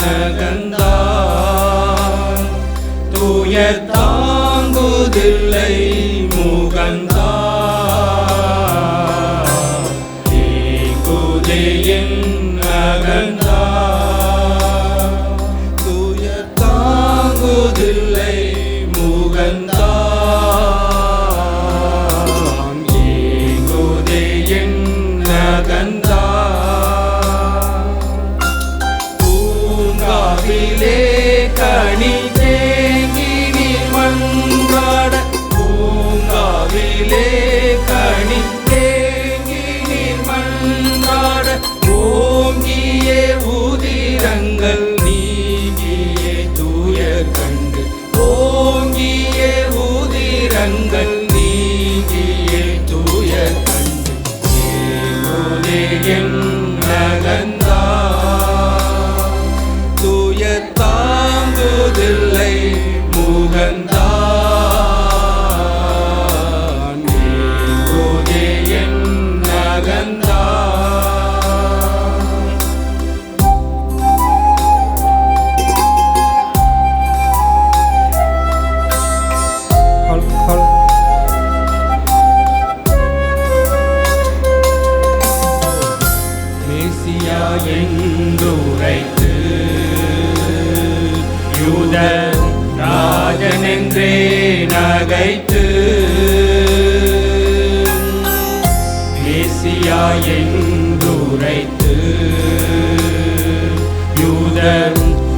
நகந்தான், துயர் தாங்குதில்லை முகந்தான், ஏங்குதே என் நகந்தான், துயர் தாங்குதில்லை முகந்தான், ஏங்குதே என் நகந்தான். பூங்காவிலே கனி தேங்கி நீர் மன்றாட, பூங்காவிலே கனி தேங்கி நீர் மன்றாட, ஓங்கிய உதிரங்கள் நீங்கிய துயர் கண்டு, ஓங்கிய உதிரங்கள் நீங்கிய துயர் கண்டு, ஏங்குதே என் நகந்தான், துயர் தாங்குதில்லை முகந்தான், ஏங்குதே என் நகந்தான். மேசியா என்றுரைத்து யூத ராஜனென்றே நகைத்து, மேசியா என்றுரைத்து யூத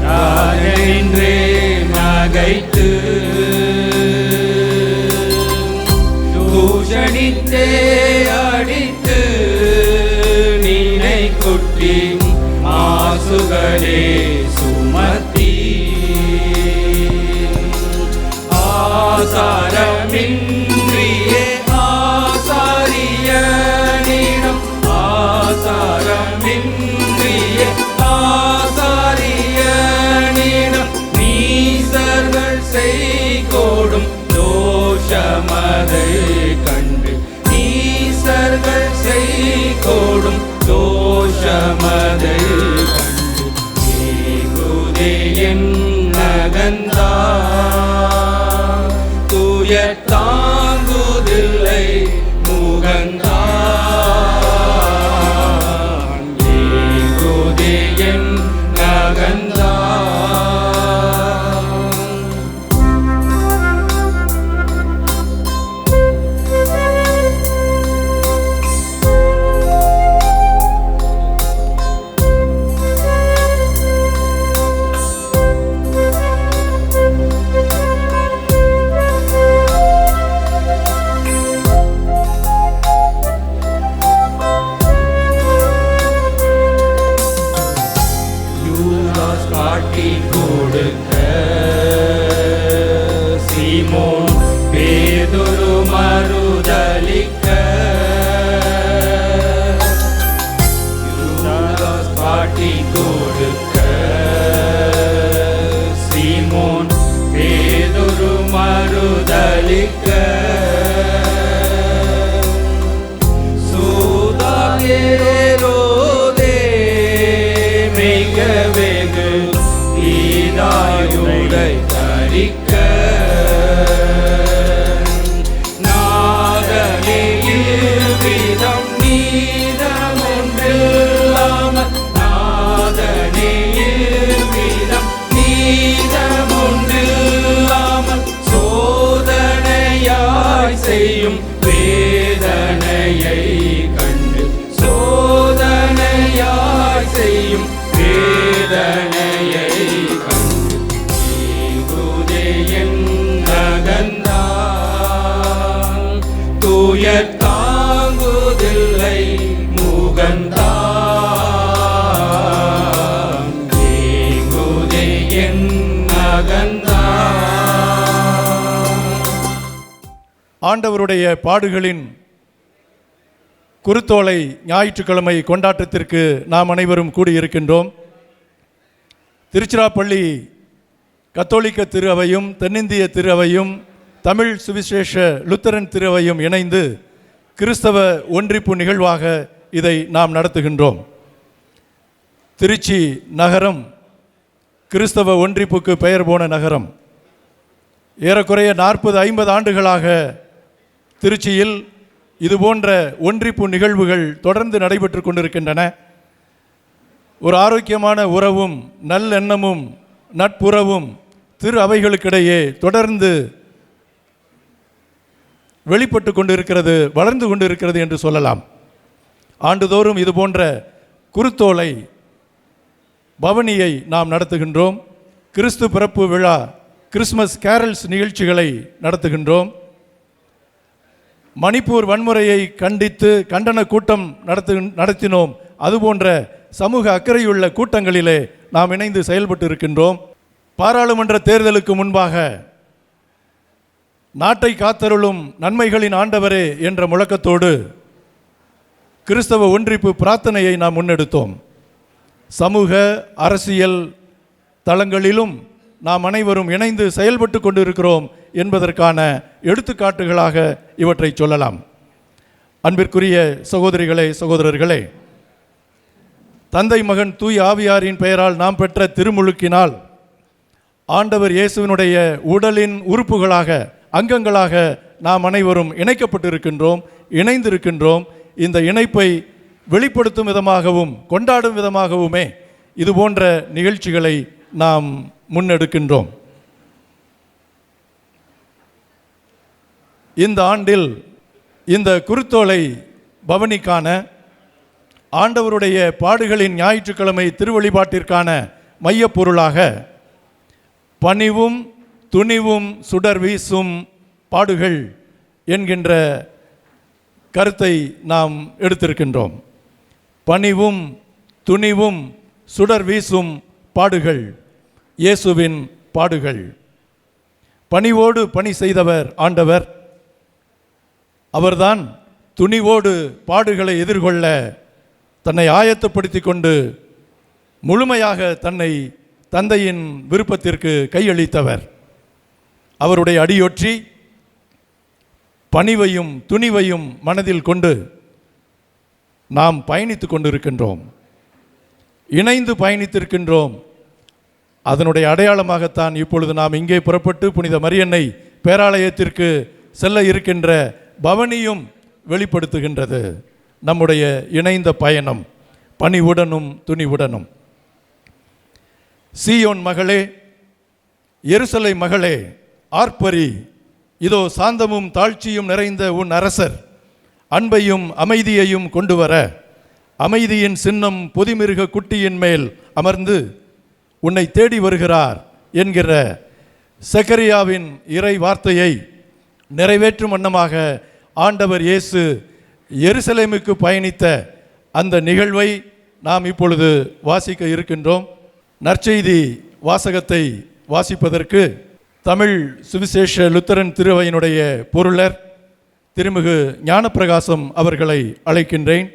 ராஜனென்றே நகைத்து, தூஷணித்தே அடித்து நீனை கொட்டி மாசுகளே சுமத்தி, ஆசாரமின்றியே ஆசாரியனிடம், ஆசாரமின்றியே ஆசாரியனிடம், நீசர்கள் செய்கோடும் தோஷமதை கண்டு, நீசர்கள் செய்கோடும் தோஷமதை கண்டு, ஏங்குதே என் நகந்தான், துயர் தாங்குதில்லை முகந்தான், ஏங்குதே என் நகந்தான். யூதாஸ் காட்டி கொடுக்க சீமோன் பேதுரு மறுதலிக்க, யூதாஸ் காட்டி கொடுக்க சீமோன் பேதுரு மறுதலிக்க, சூதாயேரோதே மிக வெகு ஈதாயுடை தரிக்க, நாதனியில் விதம் நீதமொன்றில்லாமல், நாதனியில் விதம் நீதமொன்றில்லாமல், சோதனையாய் செய்யும் வேதனையை கண்டு, சோதனையாய் செய்யும் வேதனையை கண்டு, ஏங்குதே என் நகந்தான், துயர் தாங்குதில்லை முகந்தான், ஏங்குதே என் நகந்தான். ஆண்டவருடைய பாடுகளின் குருத்தோலை ஞாயிற்றுக்கிழமை கொண்டாட்டத்திற்கு நாம் அனைவரும் கூடியிருக்கின்றோம். திருச்சிராப்பள்ளி கத்தோலிக்க திரு அவையும் தென்னிந்திய திரு அவையும் தமிழ் சுவிசேஷ லுத்தரன் திரு அவையும் இணைந்து கிறிஸ்தவ ஒன்றிப்பு நிகழ்வாக இதை நாம் நடத்துகின்றோம். திருச்சி நகரம் கிறிஸ்தவ ஒன்றிப்புக்கு பெயர் போன நகரம். ஏறக்குறைய 40-50 ஆண்டுகளாக திருச்சியில் இதுபோன்ற ஒன்றிப்பு நிகழ்வுகள் தொடர்ந்து நடைபெற்று கொண்டிருக்கின்றன. ஒரு ஆரோக்கியமான உறவும் நல்லெண்ணமும் நட்புறவும் திரு அவைகளுக்கிடையே தொடர்ந்து வெளிப்பட்டு கொண்டிருக்கிறது, வளர்ந்து கொண்டிருக்கிறது என்று சொல்லலாம். ஆண்டுதோறும் இதுபோன்ற குருத்தோலை பவனியை நாம் நடத்துகின்றோம். கிறிஸ்து பிறப்பு விழா, கிறிஸ்மஸ் கேரல்ஸ் நிகழ்ச்சிகளை நடத்துகின்றோம். மணிப்பூர் வன்முறையை கண்டித்து கண்டன கூட்டம் நடத்தினோம். அதுபோன்ற சமூக அக்கறையுள்ள கூட்டங்களிலே நாம் இணைந்து செயல்பட்டு இருக்கின்றோம். பாராளுமன்ற தேர்தலுக்கு முன்பாக நாட்டை காத்தருளும் நன்மைகளின் ஆண்டவரே என்ற முழக்கத்தோடு கிறிஸ்தவ ஒன்றிப்பு பிரார்த்தனையை நாம் முன்னெடுத்தோம். சமூக அரசியல் தளங்களிலும் நாம் அனைவரும் இணைந்து செயல்பட்டு கொண்டிருக்கிறோம் என்பதற்கான எடுத்துக்காட்டுகளாக இவற்றை சொல்லலாம். அன்பிற்குரிய சகோதரிகளே, சகோதரர்களே, தந்தை மகன் தூய் ஆவியாரின் பெயரால் நாம் பெற்ற திருமுழுக்கினால் ஆண்டவர் இயேசுவினுடைய உடலின் உறுப்புகளாக, அங்கங்களாக நாம் அனைவரும் இணைக்கப்பட்டிருக்கின்றோம், இணைந்திருக்கின்றோம். இந்த இணைப்பை வெளிப்படுத்தும் விதமாகவும் கொண்டாடும் விதமாகவுமே இதுபோன்ற நிகழ்ச்சிகளை நாம் முன்னெடுக்கின்றோம். இந்த ஆண்டில் இந்த குருத்தோலை பவனிக்கான ஆண்டவருடைய பாடுகளின் ஞாயிற்றுக்கிழமை திருவழிபாட்டிற்கான மையப்பொருளாக பணிவும் துணிவும் சுடர் வீசும் பாடுகள் என்கின்ற கருத்தை நாம் எடுத்திருக்கின்றோம். பணிவும் துணிவும் சுடர் வீசும் பாடுகள், இயேசுவின் பாடுகள். பணிவோடு பணி செய்தவர் ஆண்டவர். அவர்தான் துணிவோடு பாடுகளை எதிர்கொள்ள தன்னை ஆயத்தப்படுத்தி கொண்டு முழுமையாக தன்னை தந்தையின் விருப்பத்திற்கு கையளித்தவர். அவருடைய அடியொற்றி பணிவையும் துணிவையும் மனதில் கொண்டு நாம் பயணித்து கொண்டிருக்கின்றோம், இணைந்து பயணித்திருக்கின்றோம். அதனுடைய அடையாளமாகத்தான் இப்பொழுது நாம் இங்கே புறப்பட்டு புனித மரியன்னை பேராலயத்திற்கு செல்ல இருக்கின்ற பவனியும் வெளிப்படுத்துகின்றது. நம்முடைய இணைந்த பயணம் பணிவுடனும் துணிவுடனும். சீயோன் மகளே, எருசலை மகளே, ஆர்ப்பரி, இதோ சாந்தமும் தாழ்ச்சியும் நிறைந்த உன் அரசர் அன்பையும் அமைதியையும் கொண்டு வர அமைதியின் சின்னம் பொதிமிருக குட்டியின் மேல் அமர்ந்து உன்னை தேடி வருகிறார் என்கிற செக்கரியாவின் இறை வார்த்தையை நிறைவேற்றும் வண்ணமாக ஆண்டவர் இயேசு எருசலேமுக்கு பயணித்த அந்த நிகழ்வை நாம் இப்பொழுது வாசிக்க இருக்கின்றோம். நற்செய்தி வாசகத்தை வாசிப்பதற்கு தமிழ் சுவிசேஷ லுத்தரன் திருவையினுடைய பொருளர் திருமிகு ஞானப்பிரகாசம் அவர்களை அழைக்கின்றேன்.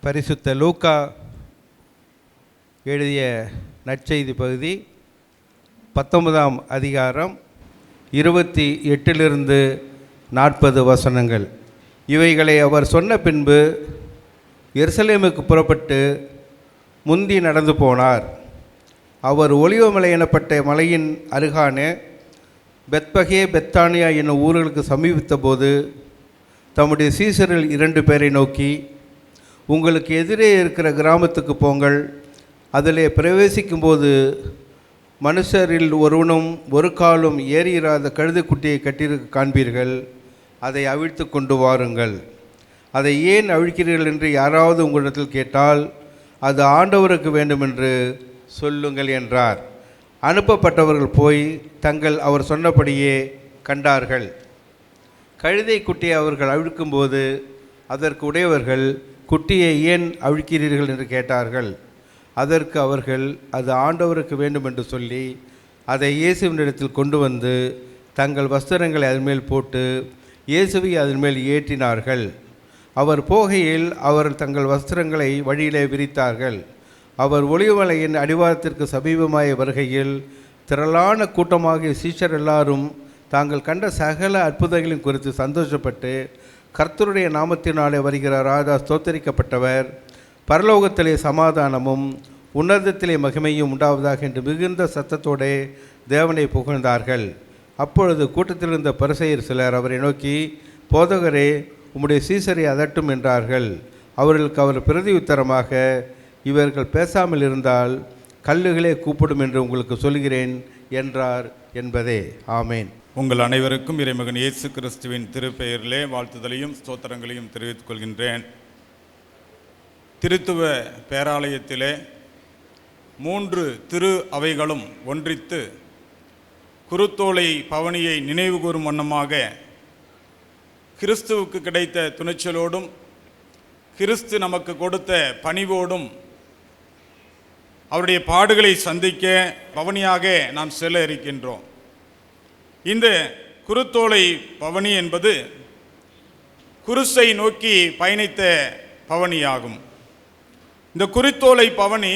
பரிசுத்த லூக்கா எழுதிய நற்செய்தி பகுதி 19ஆம் அதிகாரம் 28 40 வசனங்கள். இவைகளை அவர் சொன்ன பின்பு எருசலேமுக்கு புறப்பட்டு முந்தி நடந்து போனார். அவர் ஒலிவமலை எனப்பட்ட மலையின் அருகான பெத்பகே பெத்தானியா என்னும் ஊர்களுக்கு சமீபித்த போது தம்முடைய சீசரில் 2 பேரை நோக்கி, உங்களுக்கு எதிரே இருக்கிற கிராமத்துக்கு போங்கள். அதிலே பிரவேசிக்கும்போது மனுஷரில் ஒருவனும் ஒரு காலும் ஏறியிராத கழுதைக்குட்டியை கட்டியிருக்க காண்பீர்கள். அதை அவிழ்த்து கொண்டு வாருங்கள். அதை ஏன் அவிழ்க்கிறீர்கள் என்று யாராவது உங்களிடத்தில் கேட்டால் அது ஆண்டவருக்கு வேண்டுமென்று சொல்லுங்கள் என்றார். அனுப்பப்பட்டவர்கள் போய் தங்கள் அவர் சொன்னபடியே கண்டார்கள். கழுதை குட்டியை அவர்கள் அவிழ்க்கும்போது அதற்கு உடையவர்கள், குட்டியை ஏன் அவிழ்க்கிறீர்கள் என்று கேட்டார்கள். அதற்கு அவர்கள் அது ஆண்டவருக்கு வேண்டும் என்று சொல்லி அதை இயேசுவினிடத்தில் கொண்டு வந்து தங்கள் வஸ்திரங்களை அதன் மேல் போட்டு இயேசுவை அதன் மேல் ஏற்றினார்கள். அவர் போகையில் அவர் தங்கள் வஸ்திரங்களை வழியிலே விரித்தார்கள். அவர் ஒலிவமலையின் அடிவாரத்திற்கு சமீபமாய் வருகையில் திரளான கூட்டமாகிய சீஷர் எல்லாரும் தாங்கள் கண்ட சகல அற்புதங்களையும் குறித்து சந்தோஷப்பட்டு, கர்த்தருடைய நாமத்தினாலே வருகிற ராஜா ஸ்தோத்தரிக்கப்பட்டவர், பரலோகத்திலே சமாதானமும் உன்னதத்திலே மகிமையும் உண்டாவதாக என்று மிகுந்த சத்தத்தோடே தேவனை புகழ்ந்தார்கள். அப்பொழுது கூட்டத்தில் இருந்த பரிசேயர் சிலர் அவரை நோக்கி, போதகரே, உம்முடைய சீசரை அதட்டும் என்றார்கள். அவர்களுக்கு அவர் பிரதியுத்தரமாக, இவர்கள் பேசாமல் இருந்தால் கல்லுகளே கூப்பிடும் என்று உங்களுக்கு சொல்கிறேன் என்றார் என்பதே. ஆமேன். உங்கள் அனைவருக்கும் இறைமகன் இயேசு கிறிஸ்துவின் திருப்பெயரிலே வாழ்த்துதலையும் ஸ்தோத்திரங்களையும் தெரிவித்துக் கொள்கின்றேன். திருத்துவ பேராலயத்திலே 3 திரு அவைகளும் ஒன்றித்து குருத்தோலை பவனியை நினைவு கூறும் வண்ணமாக கிறிஸ்துவுக்கு கிடைத்த துணிச்சலோடும் கிறிஸ்து நமக்கு கொடுத்த பணிவோடும் அவருடைய பாடுகளை சந்திக்க பவனியாக நாம் செல்ல இருக்கின்றோம். இந்த குருத்தோலை பவனி என்பது குருசை நோக்கி பயணித்த பவனியாகும். இந்த குருத்தோலை பவனி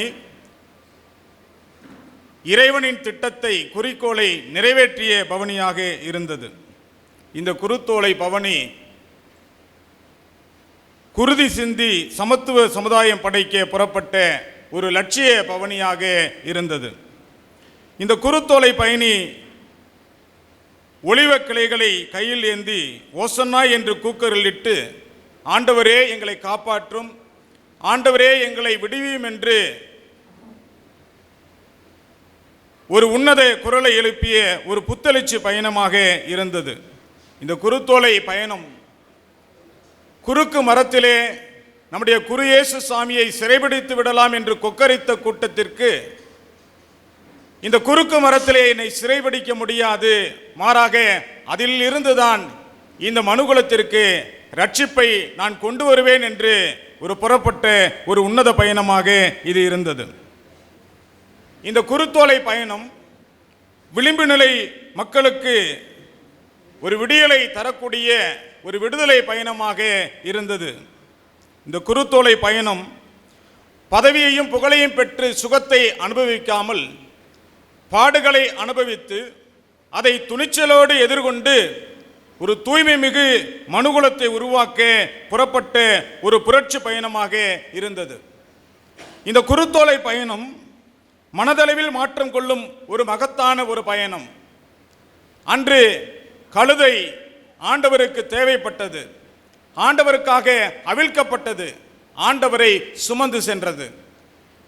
இறைவனின் திட்டத்தை, குறிக்கோளை நிறைவேற்றிய பவனியாக இருந்தது. இந்த குருத்தோலை பவனி குருதி சிந்தி சமத்துவ சமுதாயம் படைக்க புறப்பட்ட ஒரு லட்சிய பவனியாக இருந்தது. இந்த குருத்தோலை பயணி ஒலிவ கிளைகளை கையில் ஏந்தி ஓசன்னா என்று கூக்குரலிட்டு, ஆண்டவரே எங்களை காப்பாற்றும், ஆண்டவரே எங்களை விடுவியும் என்று ஒரு உன்னத குரலை எழுப்பிய ஒரு புத்தெழுச்சி பயணமாக இருந்தது. இந்த குருத்தோலை பயணம் குறுக்கு மரத்திலே நம்முடைய குரு இயேசு சாமியை சிறைபிடித்து விடலாம் என்று கொக்கரித்த கூட்டத்திற்கு, இந்த குறுக்கு மரத்திலே என்னை சிறைபிடிக்க முடியாது, மாறாக அதில் இருந்துதான் இந்த மனுகுலத்திற்கு ரட்சிப்பை நான் கொண்டு வருவேன் என்று ஒரு புறப்பட்ட ஒரு உன்னத பயணமாக இது இருந்தது. இந்த குருத்தோலை பயணம் விளிம்பு நிலை மக்களுக்கு ஒரு விடியலை தரக்கூடிய ஒரு விடுதலை பயணமாக இருந்தது. இந்த குருத்தோலை பயணம் பதவியையும் புகழையும் பெற்று சுகத்தை அனுபவிக்காமல் பாடுகளை அனுபவித்து அதை துணிச்சலோடு எதிர்கொண்டு ஒரு தூய்மை மிகு மனுகுலத்தை உருவாக்க புறப்பட்ட ஒரு புரட்சி பயணமாக இருந்தது. இந்த குருத்தோலை பயணம் மனதளவில் மாற்றம் கொள்ளும் ஒரு மகத்தான ஒரு பயணம். அன்று கழுதை ஆண்டவருக்கு தேவைப்பட்டது, ஆண்டவருக்காக அவிழ்க்கப்பட்டது, ஆண்டவரை சுமந்து சென்றது.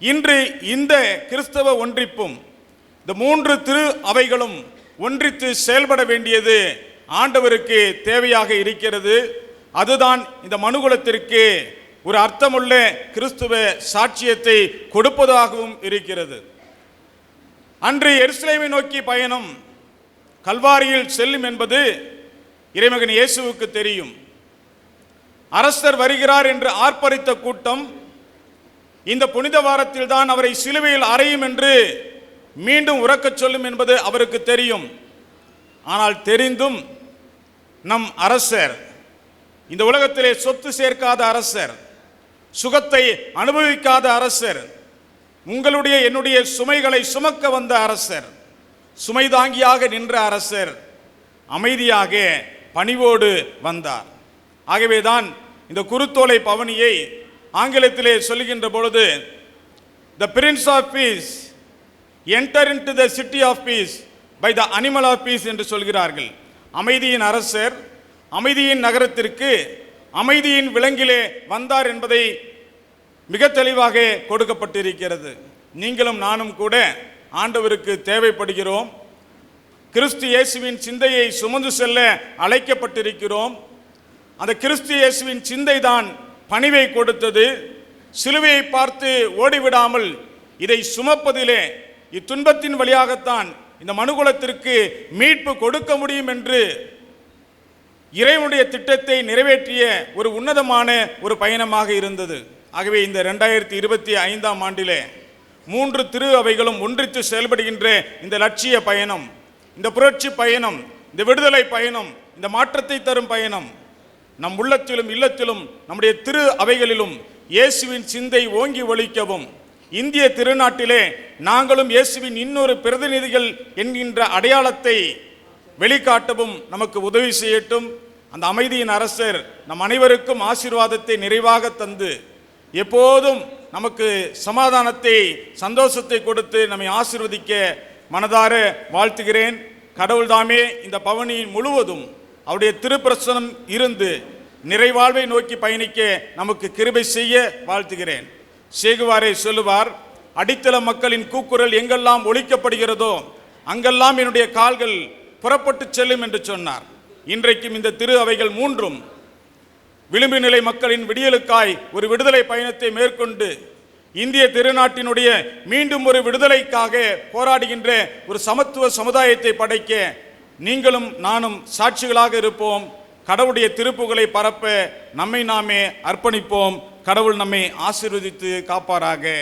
இன்று இந்த கிறிஸ்தவ ஒன்றிப்பும் இந்த 3 திரு அவைகளும் ஒன்றித்து செயல்பட வேண்டியது ஆண்டவருக்கு தேவையாக இருக்கிறது. அதுதான் இந்த மனுகுலத்திற்கு ஒரு அர்த்தமுள்ள கிறிஸ்துவ சாட்சியத்தை கொடுப்பதாகவும் இருக்கிறது. அன்று எருசலேமை நோக்கி பயணம் கல்வாரியில் செல்லும் என்பது இறைமகன் இயேசுவுக்கு தெரியும். அரசர் வருகிறார் என்று ஆர்ப்பரித்த கூட்டம் இந்த புனித வாரத்தில் தான் அவரை சிலுவையில் அறையும் என்று மீண்டும் உரக்கச் சொல்லும் என்பது அவருக்கு தெரியும். ஆனால் தெரிந்தும் நம் அரசர், இந்த உலகத்திலே சொத்து சேர்க்காத அரசர், சுகத்தை அனுபவிக்காத அரசர், உங்களுடைய என்னுடைய சுமைகளை சுமக்க வந்த அரசர், சுமை தாங்கியாக நின்ற அரசர் அமைதியாக பணிவோடு வந்தார். ஆகவேதான் இந்த குருத்தோலை பவனியை ஆங்கிலத்திலே சொல்லுகின்ற பொழுது the prince of peace enter into the city of peace by the animal of peace என்று சொல்கிறார்கள். அமைதியின் அரசர் அமைதியின் நகரத்திற்கு அமைதியின் விலங்கிலே வந்தார் என்பதை மிக தெளிவாக கொடுக்கப்பட்டிருக்கிறது. நீங்களும் நானும் கூட ஆண்டவருக்கு தேவைப்படுகிறோம். கிறிஸ்து இயேசுவின் சிந்தையை சுமந்து செல்ல அழைக்கப்பட்டிருக்கிறோம். அந்த கிறிஸ்து இயேசுவின் சிந்தை தான் பணிவை கொடுத்தது. சிலுவையை பார்த்து ஓடிவிடாமல் இதை சுமப்பதிலே, இத்துன்பத்தின் வழியாகத்தான் இந்த மனுகுலத்திற்கு மீட்பு கொடுக்க முடியும் என்று இறைவனுடைய திட்டத்தை நிறைவேற்றிய ஒரு உன்னதமான ஒரு பயணமாக இருந்தது. ஆகவே இந்த 2025ஆம் ஆண்டிலே 3 திரு அவைகளும் ஒன்றித்து செயல்படுகின்ற இந்த லட்சிய பயணம், இந்த புரட்சி பயணம், இந்த விடுதலை பயணம், இந்த மாற்றத்தை தரும் பயணம் நம் உள்ளத்திலும் இல்லத்திலும் நம்முடைய திரு அவைகளிலும் இயேசுவின் சிந்தை ஓங்கி ஒலிக்கவும், இந்திய திருநாட்டிலே நாங்களும் இயேசுவின் இன்னொரு பிரதிநிதிகள் என்கின்ற அடையாளத்தை வெளிக்காட்டவும் நமக்கு உதவி செய்யட்டும். அந்த அமைதியின் அரசர் நம் அனைவருக்கும் ஆசீர்வாதத்தை நிறைவாக தந்து எப்போதும் நமக்கு சமாதானத்தை, சந்தோஷத்தை கொடுத்து நம்மை ஆசீர்வதிக்க மனதார வாழ்த்துகிறேன். கடவுள் தாமே இந்த பவனியின் முழுவதும் அவருடைய திருப்பிரசனம் இருந்து நிறைவாழ்வை நோக்கி பயணிக்க நமக்கு கிருபை செய்ய வாழ்த்துகிறேன். சேகுவாரே சொல்லுவார், அடித்தள மக்களின் கூக்குரல் எங்கெல்லாம் ஒலிக்கப்படுகிறதோ அங்கெல்லாம் என்னுடைய கால்கள் புறப்பட்டு செல்லும் என்று சொன்னார். இன்றைக்கும் இந்த திரு அவைகள் மூன்றும் விளிம்பு நிலை மக்களின் விடியலுக்காய் ஒரு விடுதலை பயணத்தை மேற்கொண்டு இந்திய திருநாட்டினுடைய மீண்டும் ஒரு விடுதலைக்காக போராடுகின்ற ஒரு சமத்துவ சமுதாயத்தை படைக்க நீங்களும் நானும் சாட்சிகளாக இருப்போம். கடவுளுடைய திருப்புகளை பரப்ப நம்மை நாமே அர்ப்பணிப்போம். கடவுள் நம்மை ஆசீர்வதித்து காப்பாராக.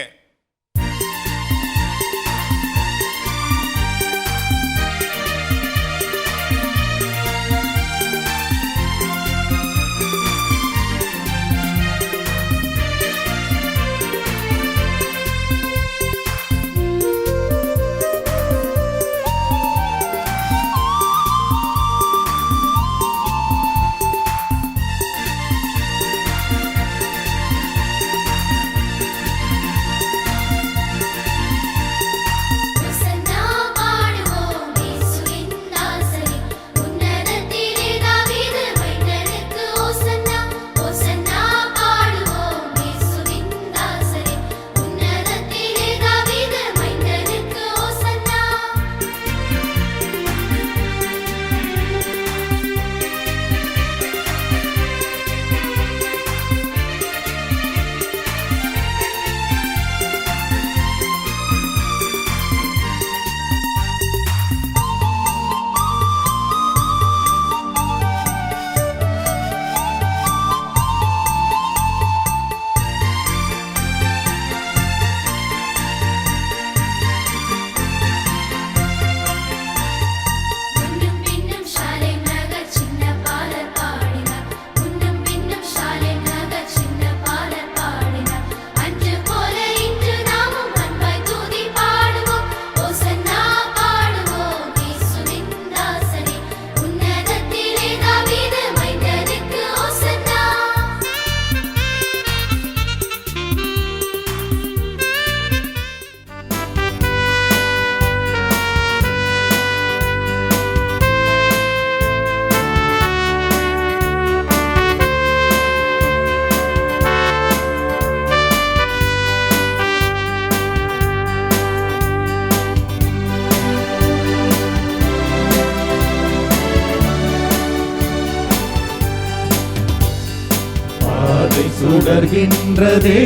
தொடர்கின்றதே,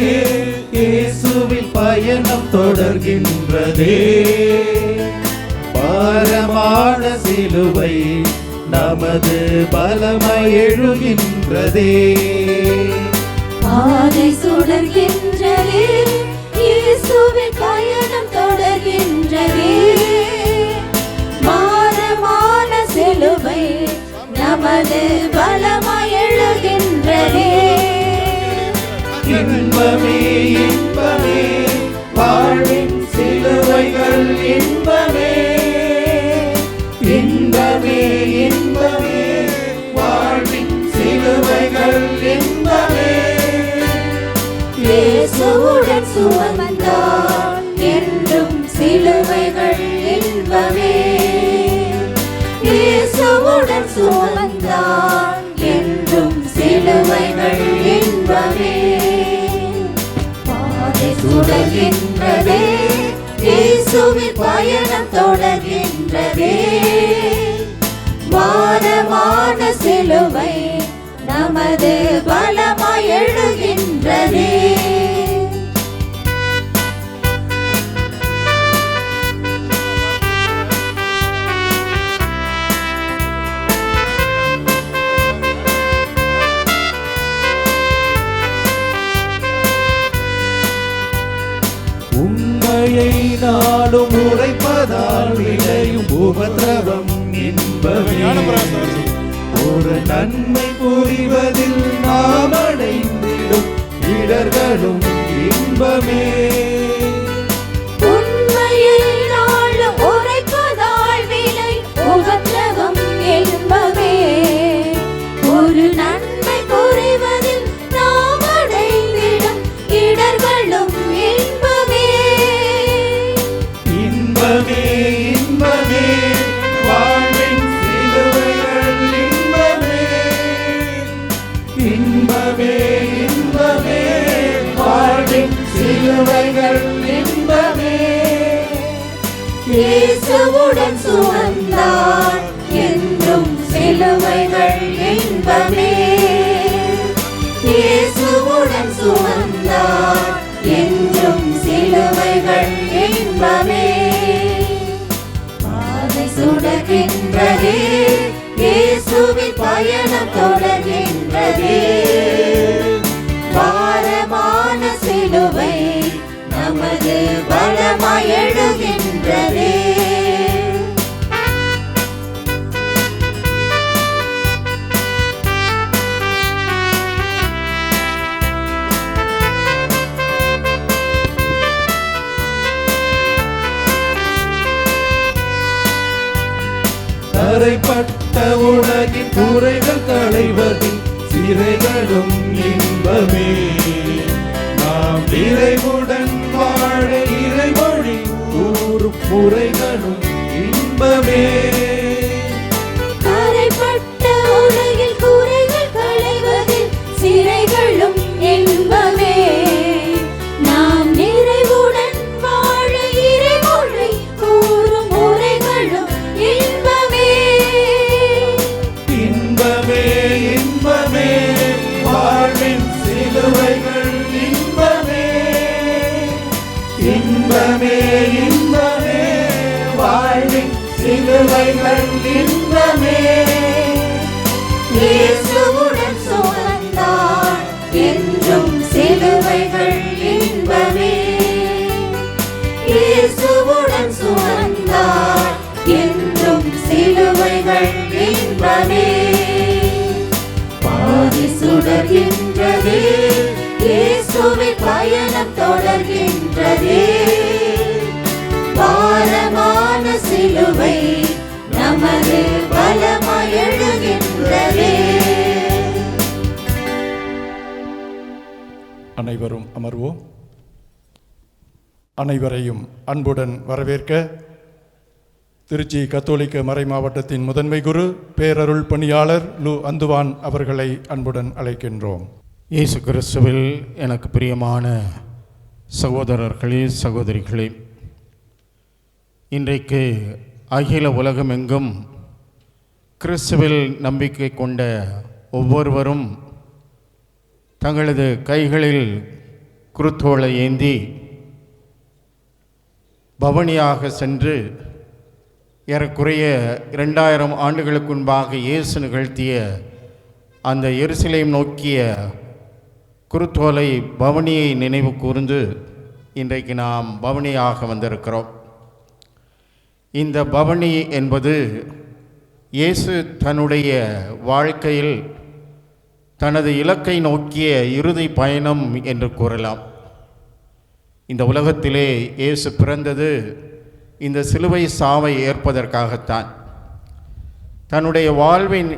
இயேசுவில் பயணம் தொடர்கின்றதே. பாரமான சிலுவை நமது பலமாய் எழுகின்றதே. பாதை சுடர்கின்றதே, இயேசுவில் பயணம் தொடர்கின்றதே. பாரமான சிலுவை நமது பலமாய் எழுகின்றதே. இன்பமே இன்பமே வாழ்வின் சிலுவைகள் இன்பமே. இன்பமே இன்பமே வாழ்வின் சிலுவைகள் இன்பமே. இயேசுவுடன் சுமந்தான் என்றும் சிலுவைகள் இன்பமே. இயேசுவுடன் சுமந்தான் என்றும் சிலுவைகள் இன்பமே. பாதை சுடர்கின்றதே, இயேசுவின் பயணம் தொடர்கின்றதே. பாரமான சிலுவை நமது பலமாய் எழுகின்றதே. உண்மையை நாளும் உரைப்பதால் விளையும் உபத்திரவம் இன்பமே. ஒரு நன்மை புரிவதில் நாம் அடைந்திடும் இடர்களும் இன்பமே. உண்மையை நாளும் உரைப்பதால் விளை உபத்திரவம் இன்பமே. ஒரு நன்மை புரிவதில் நாம் அடைந்திடும் சிலுவைகள் இன்பமே. இயேசுவுடன் சுமந்தார் என்றும் சிலுவைகள் இன்பமே. இயேசுவுடன் சுமந்தார் என்றும் சிலுவைகள் இன்பமே. பாதை சுடர்கின்றதே, இயேசுவின் பயணம் தொடர்கின்றதே. பாரமான சிலுவை நமது பலமாய் எழுகின்றதே. தரைப்பட்ட உலகின் குறைகள் களைவதில் சிறைகளும் இன்பமே. நாம் நிறைவுடன் வாழ இறைமொழி கூறும் முறைகளும் இன்பமே. தரைப்பட்ட உலகில் குறைகள் களைவதில் சிறைகளும் இன்பமே. நாம் நிறைவுடன் வாழ இறைமொழி கூறும் முறைகளும் இன்பமே. இன்பமே இன்பமே வாழ்வின் சிலுவைகள் இன்பமே. இன்பமே இன்பமே வாழ்வின் சிலுவைகள் இன்பமே. இயேசுவுடன் சுமந்தார் என்றும் சிலுவைகள் இன்பமே. இயேசுவுடன் சுமந்தார் என்றும் சிலுவைகள் இன்பமே. பாதி சுடர்கின்றதே, இயேசுவின் பயணம் தொடர்கின்றதே. பாரமான சிலுவை நமது பலமாய் எழுகின்றதே. அனைவரும் அமர்வோம். அனைவரையும் அன்புடன் வரவேற்க திருச்சி கத்தோலிக்க மறை மாவட்டத்தின் முதன்மை குரு பேரருள் பணியாளர் லு அந்துவான் அவர்களை அன்புடன் அழைக்கின்றோம். இயேசு கிறிஸ்துவில் எனக்கு பிரியமான சகோதரர்களே, சகோதரிகளே, இன்றைக்கு அகில உலகமெங்கும் கிறிஸ்துவில் நம்பிக்கை கொண்ட ஒவ்வொருவரும் தங்களது கைகளில் குருத்தோலை ஏந்தி பவனியாக சென்று ஏறக்குறைய 2000 ஆண்டுகளுக்கு முன்பாக இயேசு நிகழ்த்திய அந்த எருசலேம் நோக்கிய குருத்தோலை பவனியை நினைவு கூர்ந்து இன்றைக்கு நாம் பவனியாக வந்திருக்கிறோம். இந்த பவனி என்பது இயேசு தன்னுடைய வாழ்க்கையில் தனது இலக்கை நோக்கிய இறுதி பயணம் என்று கூறலாம். இந்த உலகத்திலே இயேசு பிறந்தது இந்த சிலுவை சாவை ஏற்பதற்காகத்தான். தன்னுடைய வாழ்வின்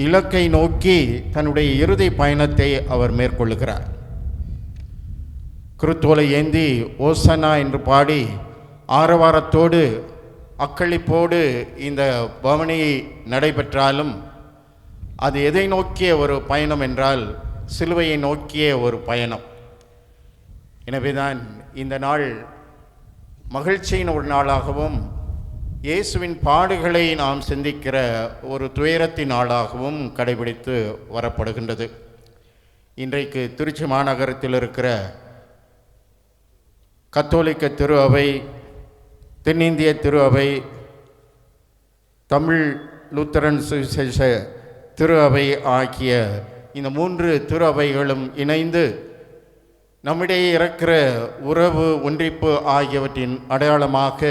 இலக்கை நோக்கி தன்னுடைய இறுதி பயணத்தை அவர் மேற்கொள்ளுகிறார். குருத்தோலை ஏந்தி ஓசன்னா என்று பாடி ஆரவாரத்தோடு அக்களிப்போடு இந்த பவனி நடைபெற்றாலும் அது எதை நோக்கிய ஒரு பயணம் என்றால் சிலுவையை நோக்கிய ஒரு பயணம். எனவேதான் இந்த நாள் மகிழ்ச்சியின் ஒரு நாளாகவும் இயேசுவின் பாடுகளை நாம் சிந்திக்கிற ஒரு துயரத்தின் நாளாகவும் கடைபிடித்து வரப்படுகின்றது. இன்றைக்கு திருச்சி மாநகரத்தில் இருக்கிற கத்தோலிக்க திரு அவை, தென்னிந்திய திரு அவை, தமிழ் லூத்தரன் சுவிசேஷ திரு அவை ஆகிய இந்த 3 திரு அவைகளும் இணைந்து நம்மிடையே இருக்கிற உறவு ஒன்றிப்பு ஆகியவற்றின் அடையாளமாக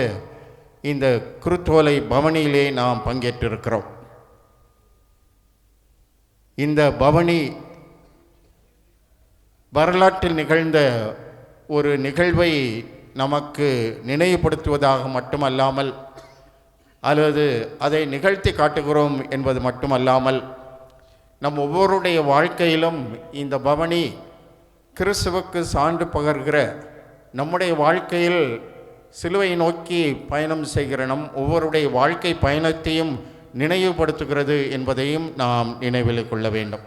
இந்த குருத்தோலை பவனியிலே நாம் பங்கேற்றிருக்கிறோம். இந்த பவனி வரலாற்றில் நிகழ்ந்த ஒரு நிகழ்வை நமக்கு நினைவுபடுத்துவதாக மட்டுமல்லாமல், அல்லது அதை நிகழ்த்தி காட்டுகிறோம் என்பது மட்டுமல்லாமல், நம் ஒவ்வொருடைய வாழ்க்கையிலும் இந்த பவனி கிறிஸ்துவுக்கு சான்று பகர்கிற, நம்முடைய வாழ்க்கையில் சிலுவை நோக்கி பயணம் செய்கிற நம் ஒவ்வொருடைய வாழ்க்கை பயணத்தையும் நினைவுபடுத்துகிறது என்பதையும் நாம் நினைவில் கொள்ள வேண்டும்.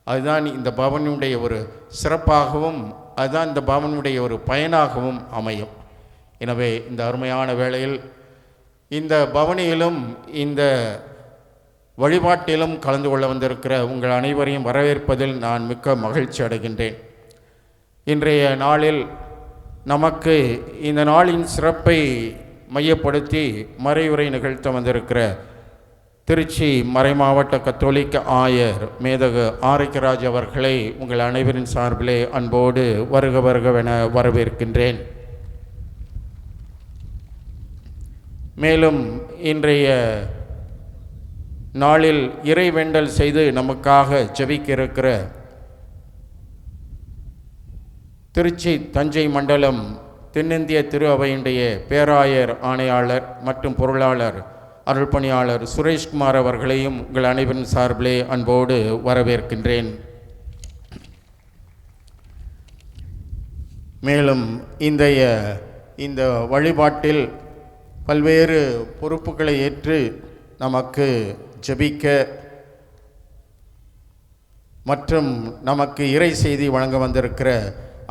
அதுதான் இந்த பவனியுடைய ஒரு சிறப்பாகவும் அதுதான் இந்த பவனுடைய ஒரு பயனாகவும் அமையும். எனவே இந்த அருமையான வேளையில் இந்த பவனியிலும் இந்த வழிபாட்டிலும் கலந்து கொள்ள வந்திருக்கிற உங்கள் அனைவரையும் வரவேற்பதில் நான் மிக்க மகிழ்ச்சி அடைகின்றேன். இன்றைய நாளில் நமக்கு இந்த நாளின் சிறப்பை மையப்படுத்தி மறையுரை நிகழ்த்த வந்திருக்கிற திருச்சி மறைமாவட்ட கத்தோலிக்க ஆயர் மேதகு ஆரோக்கியராஜ் அவர்களை உங்கள் அனைவரின் சார்பிலே அன்போடு வருக வருகவென வரவேற்கின்றேன். மேலும் இன்றைய நாளில் இறைவேண்டல் செய்து நமக்காக ஜெபிக்க இருக்கிற திருச்சி தஞ்சை மண்டலம் தென்னிந்திய திரு அவையினுடைய பேராயர் ஆணையாளர் மற்றும் பொருளாளர் அருள்பணியாளர் சுரேஷ்குமார் அவர்களையும் உங்கள் அனைவரின் சார்பிலே அன்போடு வரவேற்கின்றேன். மேலும் இந்த வழிபாட்டில் பல்வேறு பொறுப்புகளை ஏற்று நமக்கு ஜெபிக்க மற்றும் நமக்கு இறை செய்தி வழங்க வந்திருக்கிற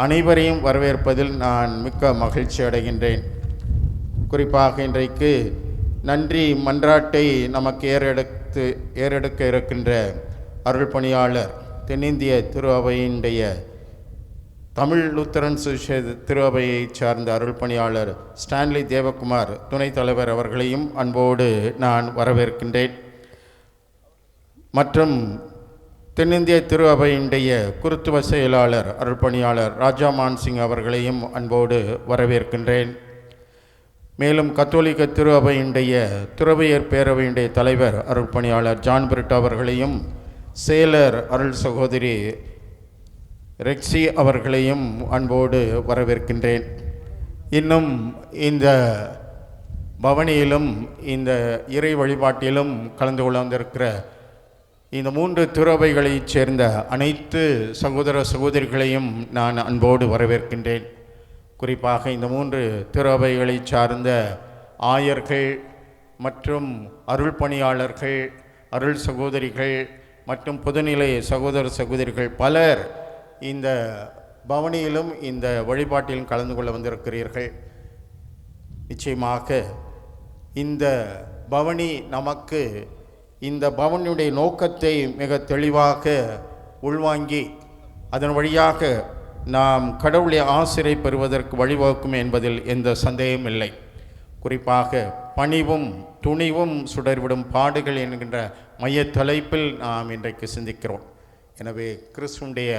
அனைவரையும் வரவேற்பதில் நான் மிக்க மகிழ்ச்சி அடைகின்றேன். குறிப்பாக இன்றைக்கு நன்றி மன்றாட்டை நமக்கு ஏறெடுக்க இருக்கின்ற அருள்பணியாளர் தென்னிந்திய திரு அவையினுடைய தமிழ் லுத்தரன் சுவிசேஷ திரு அவையை சார்ந்த அருள்பணியாளர் ஸ்டான்லி தேவகுமார் துணைத் தலைவர் அவர்களையும் அன்போடு நான் வரவேற்கின்றேன். மற்றும் தென்னிந்திய திரு அவையினுடைய குருத்துவ செயலாளர் அருள்பணியாளர் ராஜா மான்சிங் அவர்களையும் அன்போடு வரவேற்கின்றேன். மேலும் கத்தோலிக்க திரு அவையினுடைய துறவியர் பேரவையினுடைய தலைவர் அருள்பணியாளர் ஜான் பிரிட் அவர்களையும் செயலர் அருள் சகோதரி ரெக்ஸி அவர்களையும் அன்போடு வரவேற்கின்றேன். இன்னும் இந்த பவனியிலும் இந்த இறை வழிபாட்டிலும் கலந்து கொள்ள வந்திருக்கிற இந்த 3 துறவைகளைச் சேர்ந்த அனைத்து சகோதர சகோதரிகளையும் நான் அன்போடு வரவேற்கின்றேன். குறிப்பாக இந்த 3 துறவைகளை சார்ந்த ஆயர்கள் மற்றும் அருள் பணியாளர்கள், அருள் சகோதரிகள் மற்றும் பொதுநிலை சகோதர சகோதரிகள் பலர் இந்த பவனியிலும் இந்த வழிபாட்டிலும் கலந்து கொள்ள வந்திருக்கிறீர்கள். நிச்சயமாக இந்த பவனி நமக்கு இந்த பவனியுடைய நோக்கத்தை மிக தெளிவாக உள்வாங்கி அதன் வழியாக நாம் கடவுளை ஆசிரியை பெறுவதற்கு வழிவகுக்கும் என்பதில் எந்த சந்தேகமும் இல்லை. குறிப்பாக பணிவும் துணிவும் சுடர்விடும் பாடுகள் என்கின்ற மைய தலைப்பில் நாம் இன்றைக்கு சிந்திக்கிறோம். எனவே கிறிஸ்துவுடைய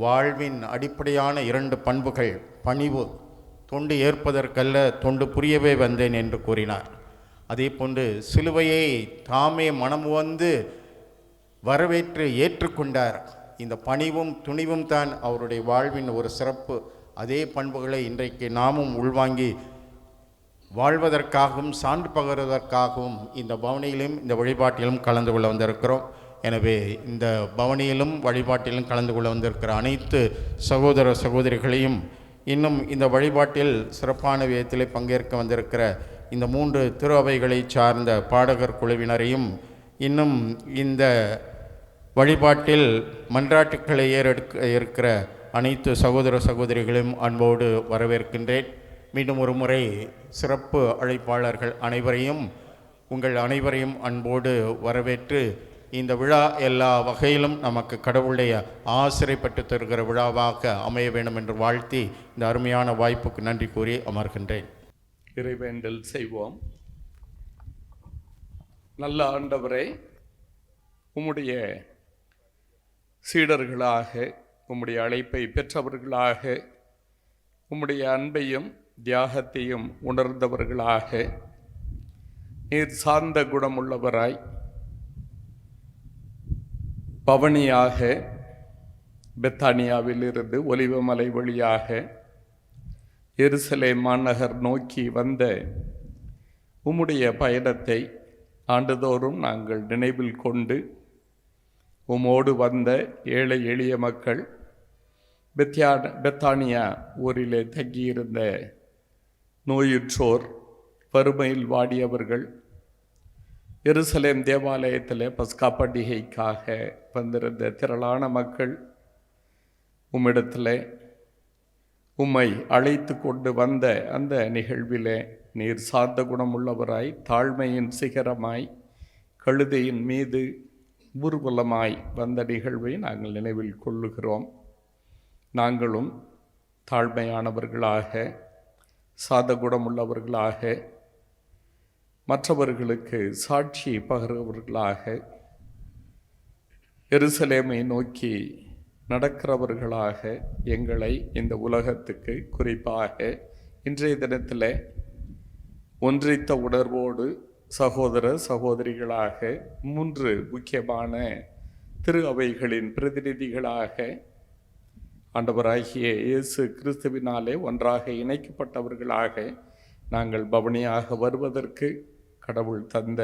வாழ்வின் அடிப்படையான 2 பண்புகள் பணிவு, தொண்டு ஏற்பதற்கல்ல தொண்டு புரியவே வந்தேன் என்று கூறினார். அதே போன்று சிலுவையை தாமே மனம் வந்து வரவேற்று ஏற்றுக்கொண்டார். இந்த பணிவும் துணிவும் தான் அவருடைய வாழ்வின் ஒரு சிறப்பு. அதே பண்புகளை இன்றைக்கு நாமும் உள்வாங்கி வாழ்வதற்காகவும் சான்று பகர்வதற்காகவும் இந்த பவனியிலும் இந்த வழிபாட்டிலும் கலந்து கொள்ள வந்திருக்கிறோம். எனவே இந்த பவனியிலும் வழிபாட்டிலும் கலந்து கொள்ள வந்திருக்கிற அனைத்து சகோதர சகோதரிகளையும், இன்னும் இந்த வழிபாட்டில் சிறப்பான விதத்தில் பங்கேற்க வந்திருக்கிற இந்த 3 திரு அவைகளை சார்ந்த பாடகர் குழுவினரையும், இன்னும் இந்த வழிபாட்டில் மன்றாட்டுக்களை ஏறெடுக்க இருக்கிற அனைத்து சகோதர சகோதரிகளையும் அன்போடு வரவேற்கின்றேன். மீண்டும் ஒரு முறை சிறப்பு அழைப்பாளர்கள் அனைவரையும் உங்கள் அனைவரையும் அன்போடு வரவேற்று இந்த விழா எல்லா வகையிலும் நமக்கு கடவுளுடைய ஆசிரியை பெற்று தருகிற விழாவாக அமைய வேண்டும் என்று வாழ்த்தி இந்த அருமையான வாய்ப்புக்கு நன்றி கூறி அமர்கின்றேன். இறைவேண்டல் செய்வோம். நல்ல ஆண்டவரே, உம்முடைய சீடர்களாக, உம்முடைய அழைப்பை பெற்றவர்களாக, உம்முடைய அன்பையும் தியாகத்தையும் உணர்ந்தவர்களாக, நீர் சார்ந்த குணமுள்ளவராய் பவனியாக பெத்தானியாவிலிருந்து ஒலிவமலை வழியாக எருசலேம் மாநகர் நோக்கி வந்த உம்முடைய பயணத்தை ஆண்டுதோறும் நாங்கள் நினைவில் கொண்டு உம்மோடு வந்த ஏழை எளிய மக்கள், பெத்தானியா ஊரிலே தங்கியிருந்த நோயுற்றோர், வறுமையில் வாடியவர்கள், எருசலேம் தேவாலயத்தில் பஸ்கா பண்டிகைக்காக வந்திருந்த திரளான மக்கள் உம்மிடத்தில் உம்மை அழைத்து கொண்டு வந்த அந்த நிகழ்விலே நீர் சார்ந்த குணமுள்ளவராய், தாழ்மையின் சிகரமாய், கழுதையின் மீது ஊர்வலமாய் வந்த நிகழ்வை நாங்கள் நினைவில் கொள்ளுகிறோம். நாங்களும் தாழ்மையானவர்களாக, சார்ந்த குணமுள்ளவர்களாக, மற்றவர்களுக்கு சாட்சி பகர்வர்களாக, எருசலேமை நோக்கி நடக்கிறவர்களாக எங்களை இந்த உலகத்துக்கு, குறிப்பாக இன்றைய தினத்தில் ஒன்றித்த உணர்வோடு சகோதர சகோதரிகளாக 3 முக்கியமான திரு அவைகளின் பிரதிநிதிகளாக ஆண்டவராகிய இயேசு கிறிஸ்துவினாலே ஒன்றாக இணைக்கப்பட்டவர்களாக நாங்கள் பவனியாக வருவதற்கு கடவுள் தந்த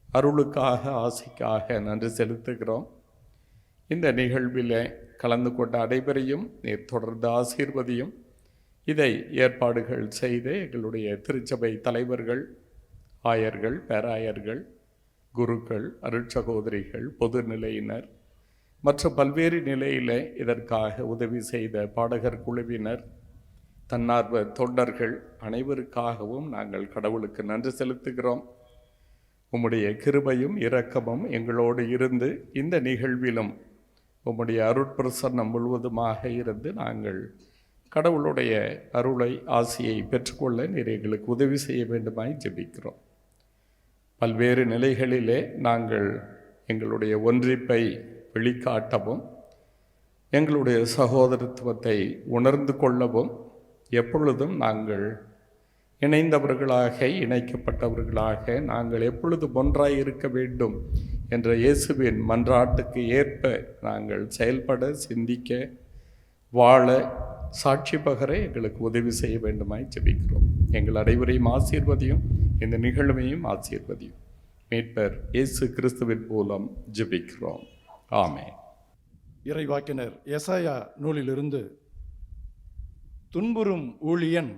அருளுக்காக, ஆசைக்காக நன்றி செலுத்துகிறோம். இந்த நிகழ்வில் கலந்து கொண்ட அனைவரையும் நீர் தொடர்ந்து ஆசீர்வதியும். இதை ஏற்பாடுகள் செய்த எங்களுடைய திருச்சபை தலைவர்கள், ஆயர்கள், பேராயர்கள், குருக்கள், அருட்சகோதரிகள், பொதுநிலையினர் மற்றும் பல்வேறு நிலையில் இதற்காக உதவி செய்த பாடகர் குழுவினர், தன்னார்வ தொண்டர்கள் அனைவருக்காகவும் நாங்கள் கடவுளுக்கு நன்றி செலுத்துகிறோம். உம்முடைய கிருபையும் இரக்கமும் எங்களோடு இருந்து இந்த நிகழ்விலும் உம்முடைய அருட்பிரசன்னம் முழுவதுமாக இருந்து நாங்கள் கடவுளுடைய அருளை, ஆசியை பெற்றுக்கொள்ள நீர் எங்களுக்கு உதவி செய்ய வேண்டுமாய் ஜெபிக்கிறோம். பல்வேறு நிலைகளிலே நாங்கள் எங்களுடைய ஒன்றிப்பை வெளிக்காட்டவும், எங்களுடைய சகோதரத்துவத்தை உணர்ந்து கொள்ளவும், எப்பொழுதும் நாங்கள் இணைந்தவர்களாக, இணைக்கப்பட்டவர்களாக, நாங்கள் எப்பொழுதும் ஒன்றாய் இருக்க வேண்டும் என்ற இயேசுவின் மன்றாட்டுக்கு ஏற்ப நாங்கள் செயல்பட, சிந்திக்க, வாழ, சாட்சி பகர எங்களுக்கு உதவி செய்ய வேண்டுமாய் ஜெபிக்கிறோம். எங்கள் அனைவரையும் ஆசீர்வதியும், இந்த நிகழ்வையும் ஆசீர்வதியும். மீட்பர் இயேசு கிறிஸ்துவின் மூலம் ஜெபிக்கிறோம். ஆமென். இறைவாக்கினர் எசாயா நூலிலிருந்து துன்புறும் ஊழியன்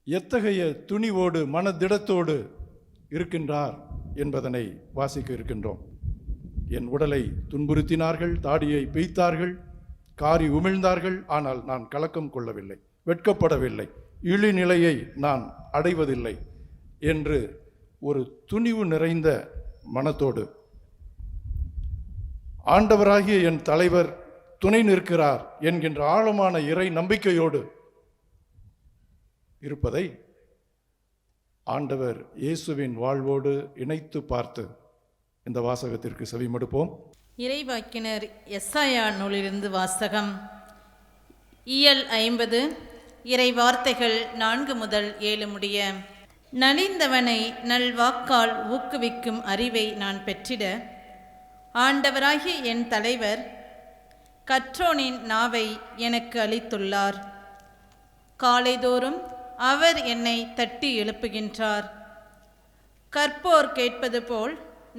எத்தகைய துணிவோடு, மனதிடத்தோடு இருக்கின்றார் என்பதனை வாசிக்க இருக்கின்றோம். என் உடலை துன்புறுத்தினார்கள், தாடியை பிய்த்தார்கள், காரி உமிழ்ந்தார்கள், ஆனால் நான் கலக்கம் கொள்ளவில்லை, வெட்கப்படவில்லை, இழிநிலையை நான் அடைவதில்லை என்று ஒரு துணிவு நிறைந்த மனத்தோடு ஆண்டவராகிய என் தலைவர் துணை நிற்கிறார் என்கின்ற ஆழமான இறை நம்பிக்கையோடு இருப்பதை ஆண்டவர் இயேசுவின் வாழ்வோடு இணைத்து பார்த்து இந்த வாசகத்திற்கு செவிமடுப்போம். இறைவாக்கினர் எசாயா நூலிலிருந்து வாசகம். இயல் 50, இறை வார்த்தைகள் 4 முதல் 7 முடிய. நலிந்தவனை நல்வாக்கால் ஊக்குவிக்கும் அறிவை நான் பெற்றிட ஆண்டவராகிய என் தலைவர் கற்றோனின் நாவை எனக்கு அளித்துள்ளார். காலைதோறும் அவர் என்னை தட்டி எழுப்புகின்றார். கற்போர் கேட்பது போல்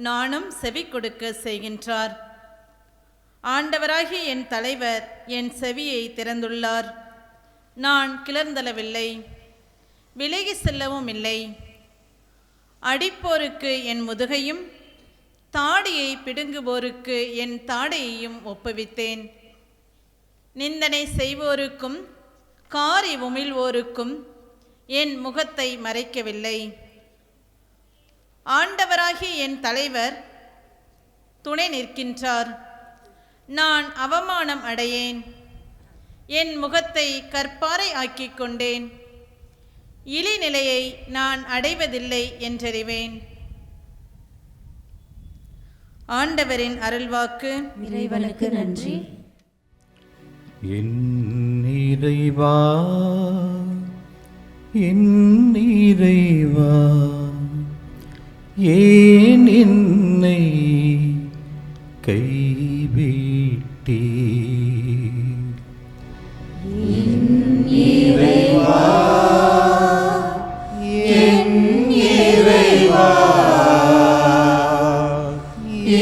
நானும் செவி கொடுக்க செய்கின்றார். ஆண்டவராகிய என் தலைவர் என் செவியை திறந்துள்ளார். நான் கிளர்ந்தளவில்லை, விலகி செல்லவும் இல்லை. அடிப்போருக்கு என் முதுகையும், தாடியை பிடுங்குவோருக்கு என் தாடையையும் ஒப்புவித்தேன். நிந்தனை செய்வோருக்கும் காரி உமிழ்வோருக்கும் என் முகத்தை மறைக்கவில்லை. ஆண்டவராகிய என் தலைவர் துணை நிற்கின்றார். நான் அவமானம் அடையேன். என் முகத்தை கற்பாறை ஆக்கிக் கொண்டேன். இழிநிலையை நான் அடைவதில்லை என்றறிவேன். ஆண்டவரின் அருள்வாக்கு. இறைவனுக்கு நன்றி. என் இறைவா, என் இறைவா, ஏன் என்னை கைவிட்டீ? இறைவா, என் இறைவா,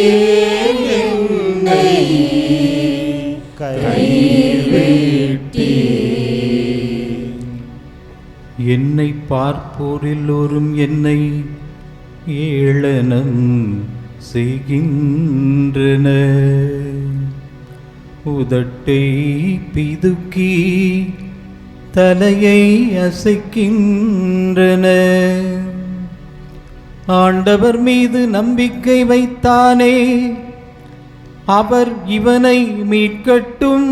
ஏன் என்னை கைவிட்டீ? என்னை பார்ப்போர் எல்லோரும் என்னை ஏளனம் செய்கின்றனர். உதட்டை பிதுக்கி தலையை அசைக்கின்றன. ஆண்டவர் மீது நம்பிக்கை வைத்தானே, அவர் இவனை மீட்கட்டும்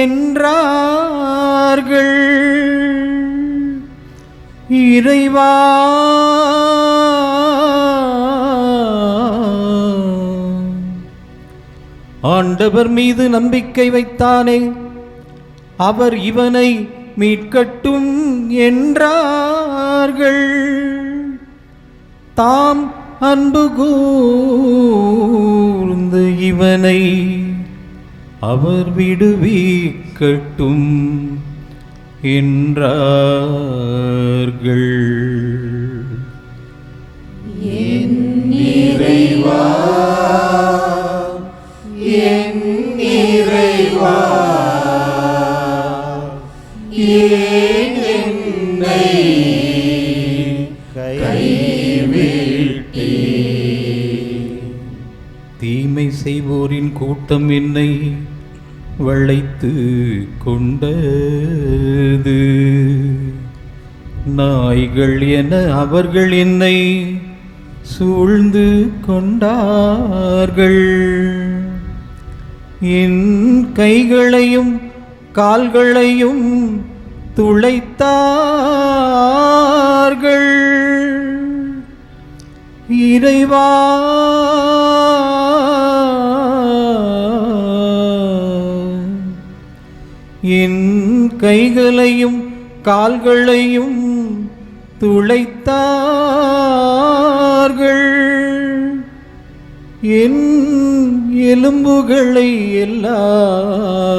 என்றார்கள். இறைவா, ஆண்டவர் மீது நம்பிக்கை வைத்தானே, அவர் இவனை மீட்கட்டும் என்றார்கள். தாம் அன்பு கூர்ந்து இவனை அவர் விடுவிக்கட்டும் என்றார்கள். இறைவா, என் இறைவா, ஏன் என்னை கைவிட்டீர்? தீமை செய்வோரின் கூட்டம் என்னை வளைத்து கொண்டது. நாய்கள் என அவர்கள் என்னை சூழ்ந்து கொண்டார்கள். என் கைகளையும் கால்களையும் துளைத்தார்கள். இறைவா, என் கைகளையும் கால்களையும் துளைத்தார்கள். என் எலும்புகளை எல்லாம்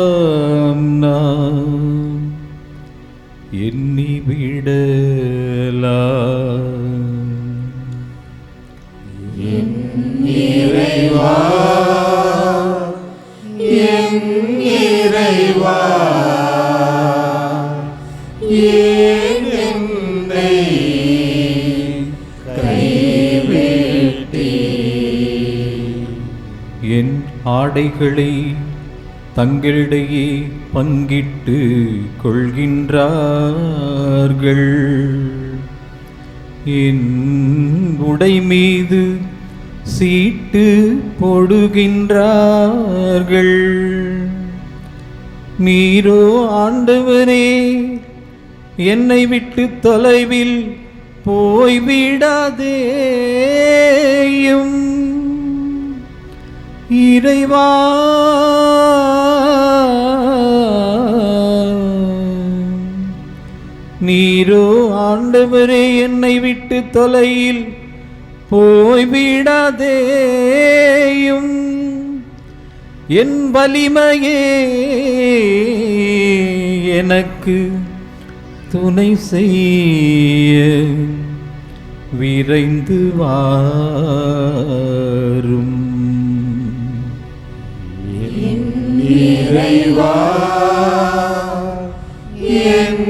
நான் எண்ணி விடலாம். இறைவா, என் இறைவா, ஏன் என்னை கைவிட்டீர்? என் ஆடைகளை தங்களிடையே பங்கிட்டு கொள்கின்றார்கள். என் உடை மீது சீட்டு போடுகின்றார்கள். நீரோ ஆண்டவரே, என்னை விட்டு தொலைவில் போய்விடாதேயும். இறைவா, நீரோ ஆண்டவரே, என்னை விட்டு தொலையில் போய்விடாதேயும். என் வலிமையே எனக்கு துணை செய்ய விரைந்து வாரும். இறைவா, என்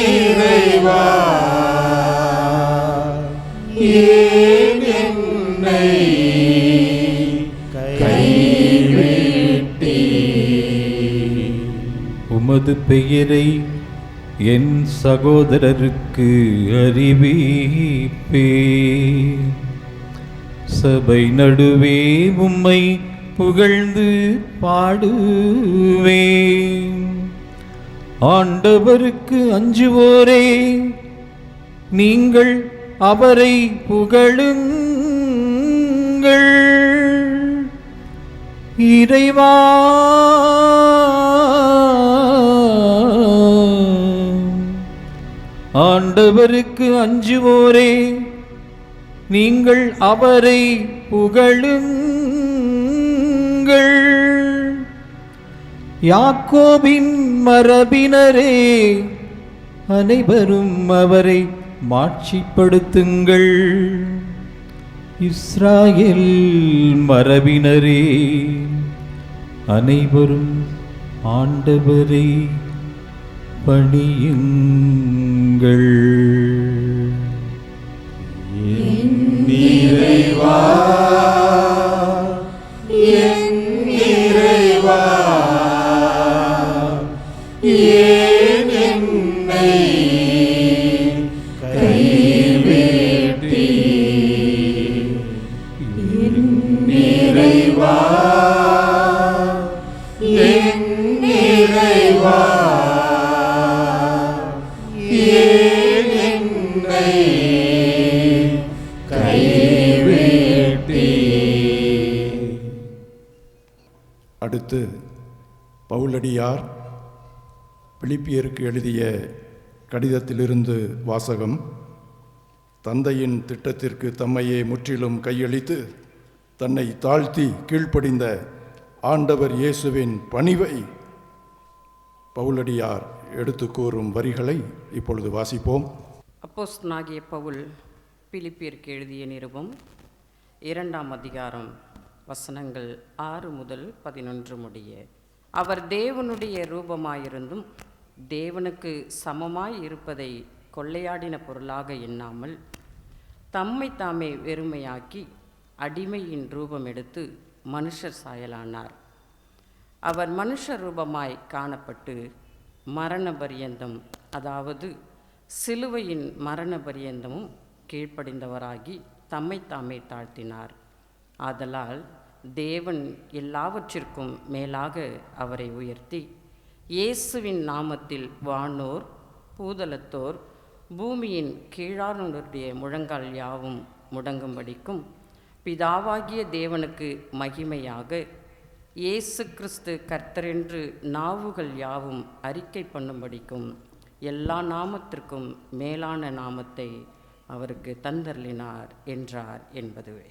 இறைவா, ஏன் என்னை கைவிட்டீர்? உமது பெயரை என் சகோதரருக்கு அறிவிப்பே. சபை நடுவே உம்மை புகழ்ந்து பாடுவேன். ஆண்டவருக்கு அஞ்சுவோரே, நீங்கள் அவரை புகழுங்கள். இறைவா, ஆண்டவருக்கு அஞ்சுவோரே, நீங்கள் அவரை புகழுங்கள். யாக்கோபின் மரபினரே, அனைவரும் அவரை மாட்சிப்படுத்துங்கள். இஸ்ராயேல் மரபினரே, அனைவரும் ஆண்டவரை பணியுங்கள். இறைவா, என் இறைவா, கைவிட்டீ. அடுத்து பவுலடியார் பிலிப்பியருக்கு எழுதிய கடிதத்திலிருந்து வாசகம். தந்தையின் திட்டத்திற்கு தம்மையே முற்றிலும் கையளித்து தன்னை தாழ்த்தி கீழ்ப்படிந்த ஆண்டவர் இயேசுவின் பணிவை பவுலடியார் எடுத்து கூறும் வரிகளை இப்பொழுது வாசிப்போம். அப்போஸ்தலனாகிய பவுல் பிலிப்பியருக்கு எழுதிய நிருபம் 2ஆம் அதிகாரம் வசனங்கள் 6 முதல் 11 முடிய. அவர் தேவனுடைய ரூபமாயிருந்தும் தேவனுக்கு சமமாய் இருப்பதை கொள்ளையாடின பொருளாக எண்ணாமல் தம்மை தாமே வெறுமையாக்கி அடிமையின் ரூபம் எடுத்து மனுஷர் சாயலானார். அவர் மனுஷ ரூபமாய் காணப்பட்டு மரண பரியந்தம், அதாவது சிலுவையின் மரண பரியந்தமும் கீழ்ப்படிந்தவராகி தம்மை தாமே தாழ்த்தினார். ஆதலால் தேவன் எல்லாவற்றிற்கும் மேலாக அவரை உயர்த்தி இயேசுவின் நாமத்தில் வானோர், பூதலத்தோர், பூமியின் கீழானோருடைய முழங்கால் யாவும் முடங்கும்படிக்கும், பிதாவாகிய தேவனுக்கு மகிமையாக இயேசு கிறிஸ்து கர்த்தரென்று நாவுகள் யாவும் அறிக்கை பண்ணும்படிக்கும் எல்லா நாமத்திற்கும் மேலான நாமத்தை அவருக்கு தந்தருளினார் என்றார் என்பதுவே.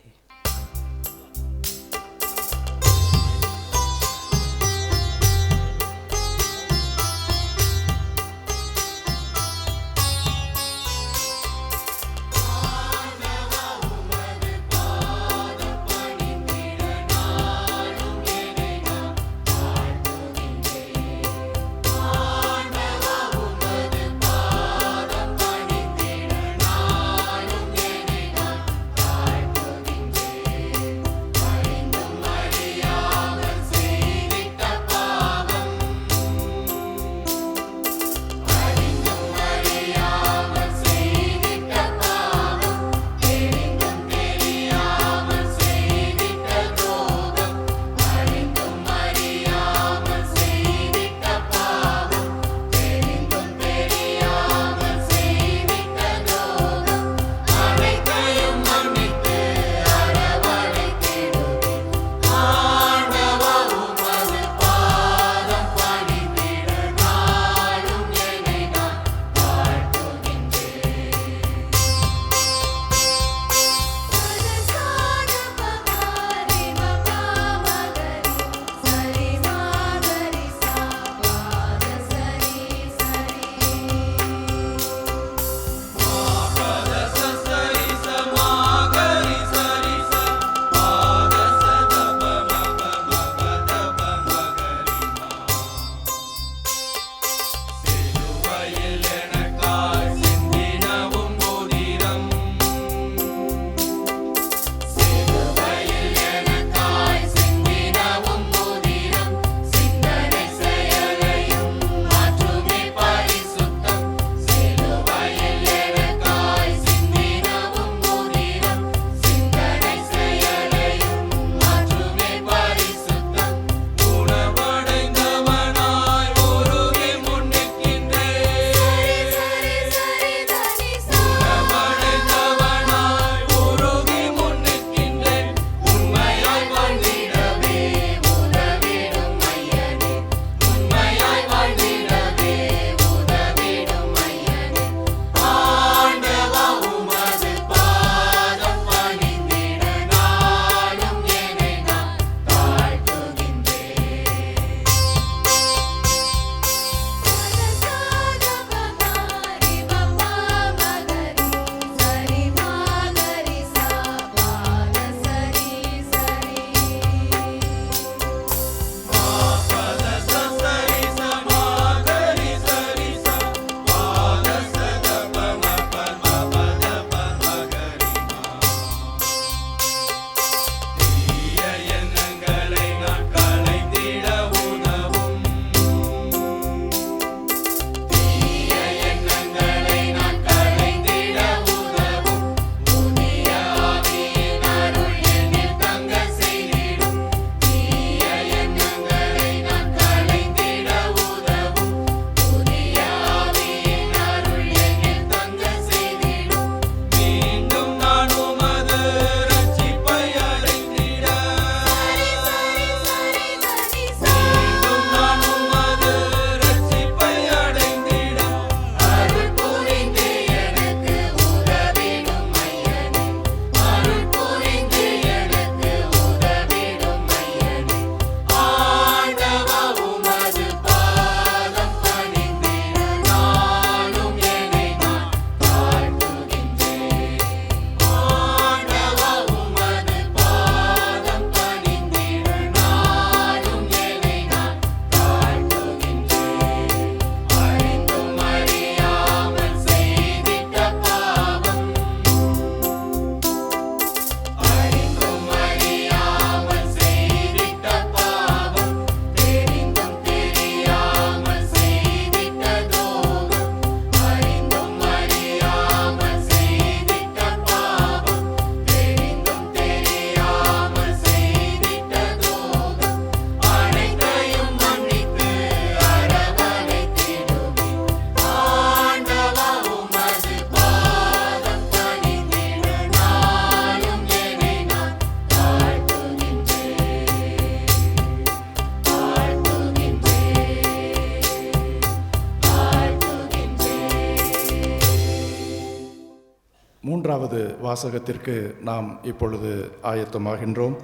மூன்றாவது வாசகத்திற்கு நாம் இப்பொழுது ஆயத்தமாகின்றோம்.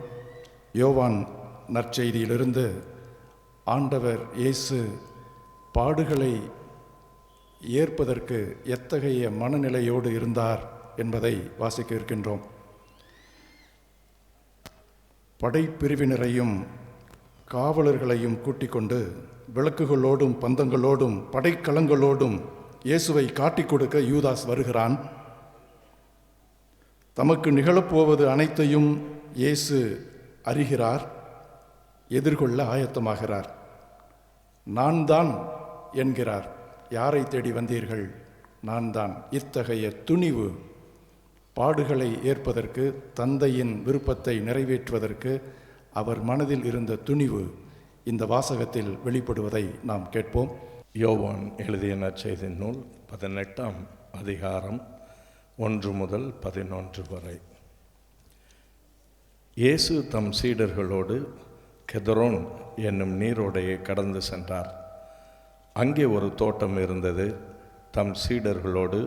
யோவான் நற்செய்தியிலிருந்து ஆண்டவர் இயேசு பாடுகளை ஏற்பதற்கு எத்தகைய மனநிலையோடு இருந்தார் என்பதை வாசிக்க இருக்கின்றோம். படைப்பிரிவினரையும் காவலர்களையும் கூட்டிக் கொண்டு விளக்குகளோடும் பந்தங்களோடும் படைக்கலங்களோடும் இயேசுவை காட்டிக் கொடுக்க யூதாஸ் வருகிறான். தமக்கு நிகழப்போவது அனைத்தையும் இயேசு அறிகிறார், எதிர்கொள்ள ஆயத்தமாகிறார். நான் தான் என்கிறார். யாரை தேடி வந்தீர்கள்? நான் தான். இத்தகைய துணிவு, பாடுகளை ஏற்பதற்கு, தந்தையின் விருப்பத்தை நிறைவேற்றுவதற்கு அவர் மனதில் இருந்த துணிவு இந்த வாசகத்தில் வெளிப்படுவதை நாம் கேட்போம். யோவான் எழுதிய நற்செய்தி நூல் 18ஆம் அதிகாரம் 1 முதல் 11 வரை. இயேசு தம் சீடர்களோடு கெதரோன் என்னும் நீரோடையை கடந்து சென்றார். அங்கே ஒரு தோட்டம் இருந்தது. தம் சீடர்களோடு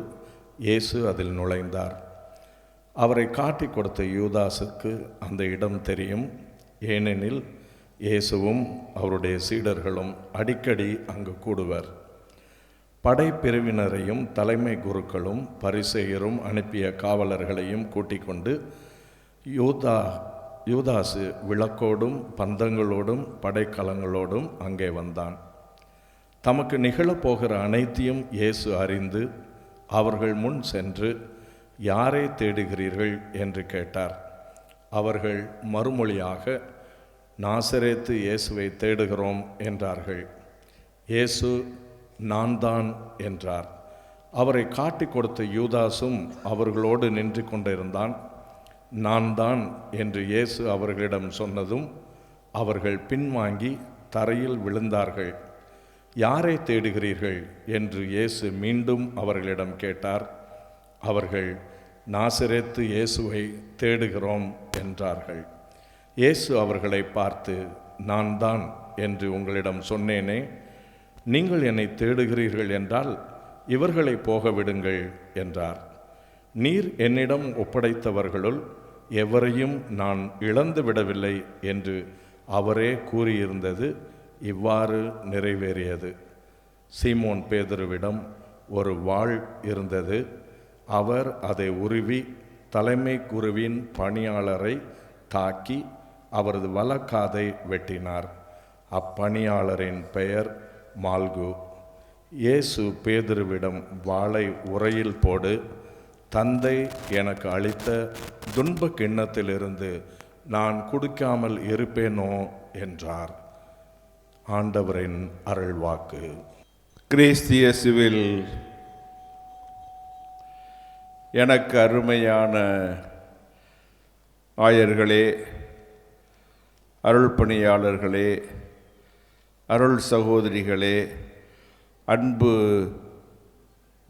இயேசு அதில் நுழைந்தார். அவரை காட்டிக் கொடுத்த யூதாசுக்கு அந்த இடம் தெரியும். ஏனெனில் இயேசுவும் அவருடைய சீடர்களும் அடிக்கடி அங்கு கூடுவர். படைப்பிரிவினரையும் தலைமை குருக்களும் பரிசேயரும் அனுப்பிய காவலர்களையும் கூட்டிக் கொண்டு யூதாசு விளக்கோடும் பந்தங்களோடும் படைக்கலங்களோடும் அங்கே வந்தான். தமக்கு நிகழப்போகிற அனைத்தையும் இயேசு அறிந்து அவர்கள் முன் சென்று, யாரை தேடுகிறீர்கள் என்று கேட்டார். அவர்கள் மறுமொழியாக, நாசரேத்து இயேசுவை தேடுகிறோம் என்றார்கள். இயேசு, நான் தான் என்றார். அவரை காட்டிக் கொடுத்த யூதாசும் அவர்களோடு நின்று கொண்டிருந்தான். நான் தான் என்று இயேசு அவர்களிடம் சொன்னதும் அவர்கள் பின்வாங்கி தரையில் விழுந்தார்கள். யாரை தேடுகிறீர்கள் என்று இயேசு மீண்டும் அவர்களிடம் கேட்டார். அவர்கள், நாசரேத்து இயேசுவை தேடுகிறோம் என்றார்கள். இயேசு அவர்களை பார்த்து, நான் தான் என்று உங்களிடம் சொன்னேனே, நீங்கள் என்னை தேடுகிறீர்கள் என்றால் இவர்களை போக விடுங்கள் என்றார். நீர் என்னிடம் ஒப்படைத்தவர்களுள் எவரையும் நான் இழந்து விடவில்லை என்று அவரே கூறியிருந்தது இவ்வாறு நிறைவேறியது. சீமோன் பேதுருவிடம் ஒரு வாள் இருந்தது. அவர் அதை உருவி தலைமை குருவின் பணியாளரை தாக்கி அவரது வலக்காதை வெட்டினார். அப்பணியாளரின் பெயர் மால்கு. இயேசு பேதுருவிடம், வாளை உறையில் போடு, தந்தை எனக்கு அளித்த துன்ப கிண்ணத்திலிருந்து நான் குடிக்காமல் இருப்பேனோ என்றார். ஆண்டவரின் அருள்வாக்கு. கிறிஸ்து இயேசுவில் எனக்கு அருமையான ஆயர்களே, அருள் பணியாளர்களே, அருள் சகோதரிகளே, அன்பு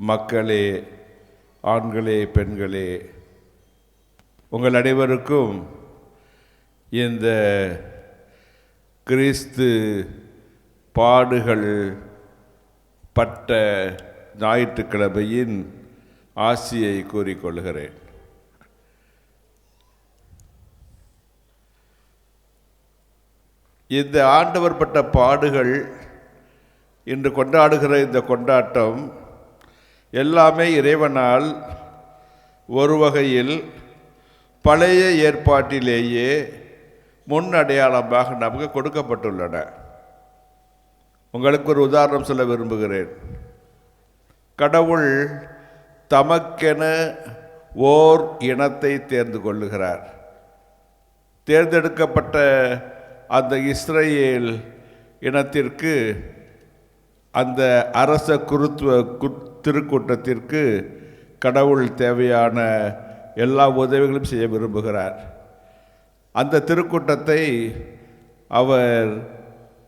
மக்களே, ஆண்களே, பெண்களே, உங்கள் அனைவருக்கும் இந்த கிறிஸ்து பாடுகள் பட்ட ஞாயிற்றுக்கிழமையின் ஆசியை கூறிக்கொள்கிறேன். இந்த ஆண்டவர் பட்ட பாடுகள் இன்று கொண்டாடுகிற இந்த கொண்டாட்டம் எல்லாமே இறைவனால் ஒரு வகையில் பழைய ஏற்பாட்டிலேயே முன் அடையாளமாக நமக்கு கொடுக்கப்பட்டுள்ளன. உங்களுக்கு ஒரு உதாரணம் சொல்ல விரும்புகிறேன். கடவுள் தமக்கென ஓர் இனத்தை தேர்ந்து கொள்ளுகிறார். தேர்ந்தெடுக்கப்பட்ட அந்த இஸ்ரேல் இனத்திற்கு, அந்த அரச திருக்கூட்டத்திற்கு கடவுள் தேவையான எல்லா உதவிகளும் செய்ய விரும்புகிறார். அந்த திருக்கூட்டத்தை அவர்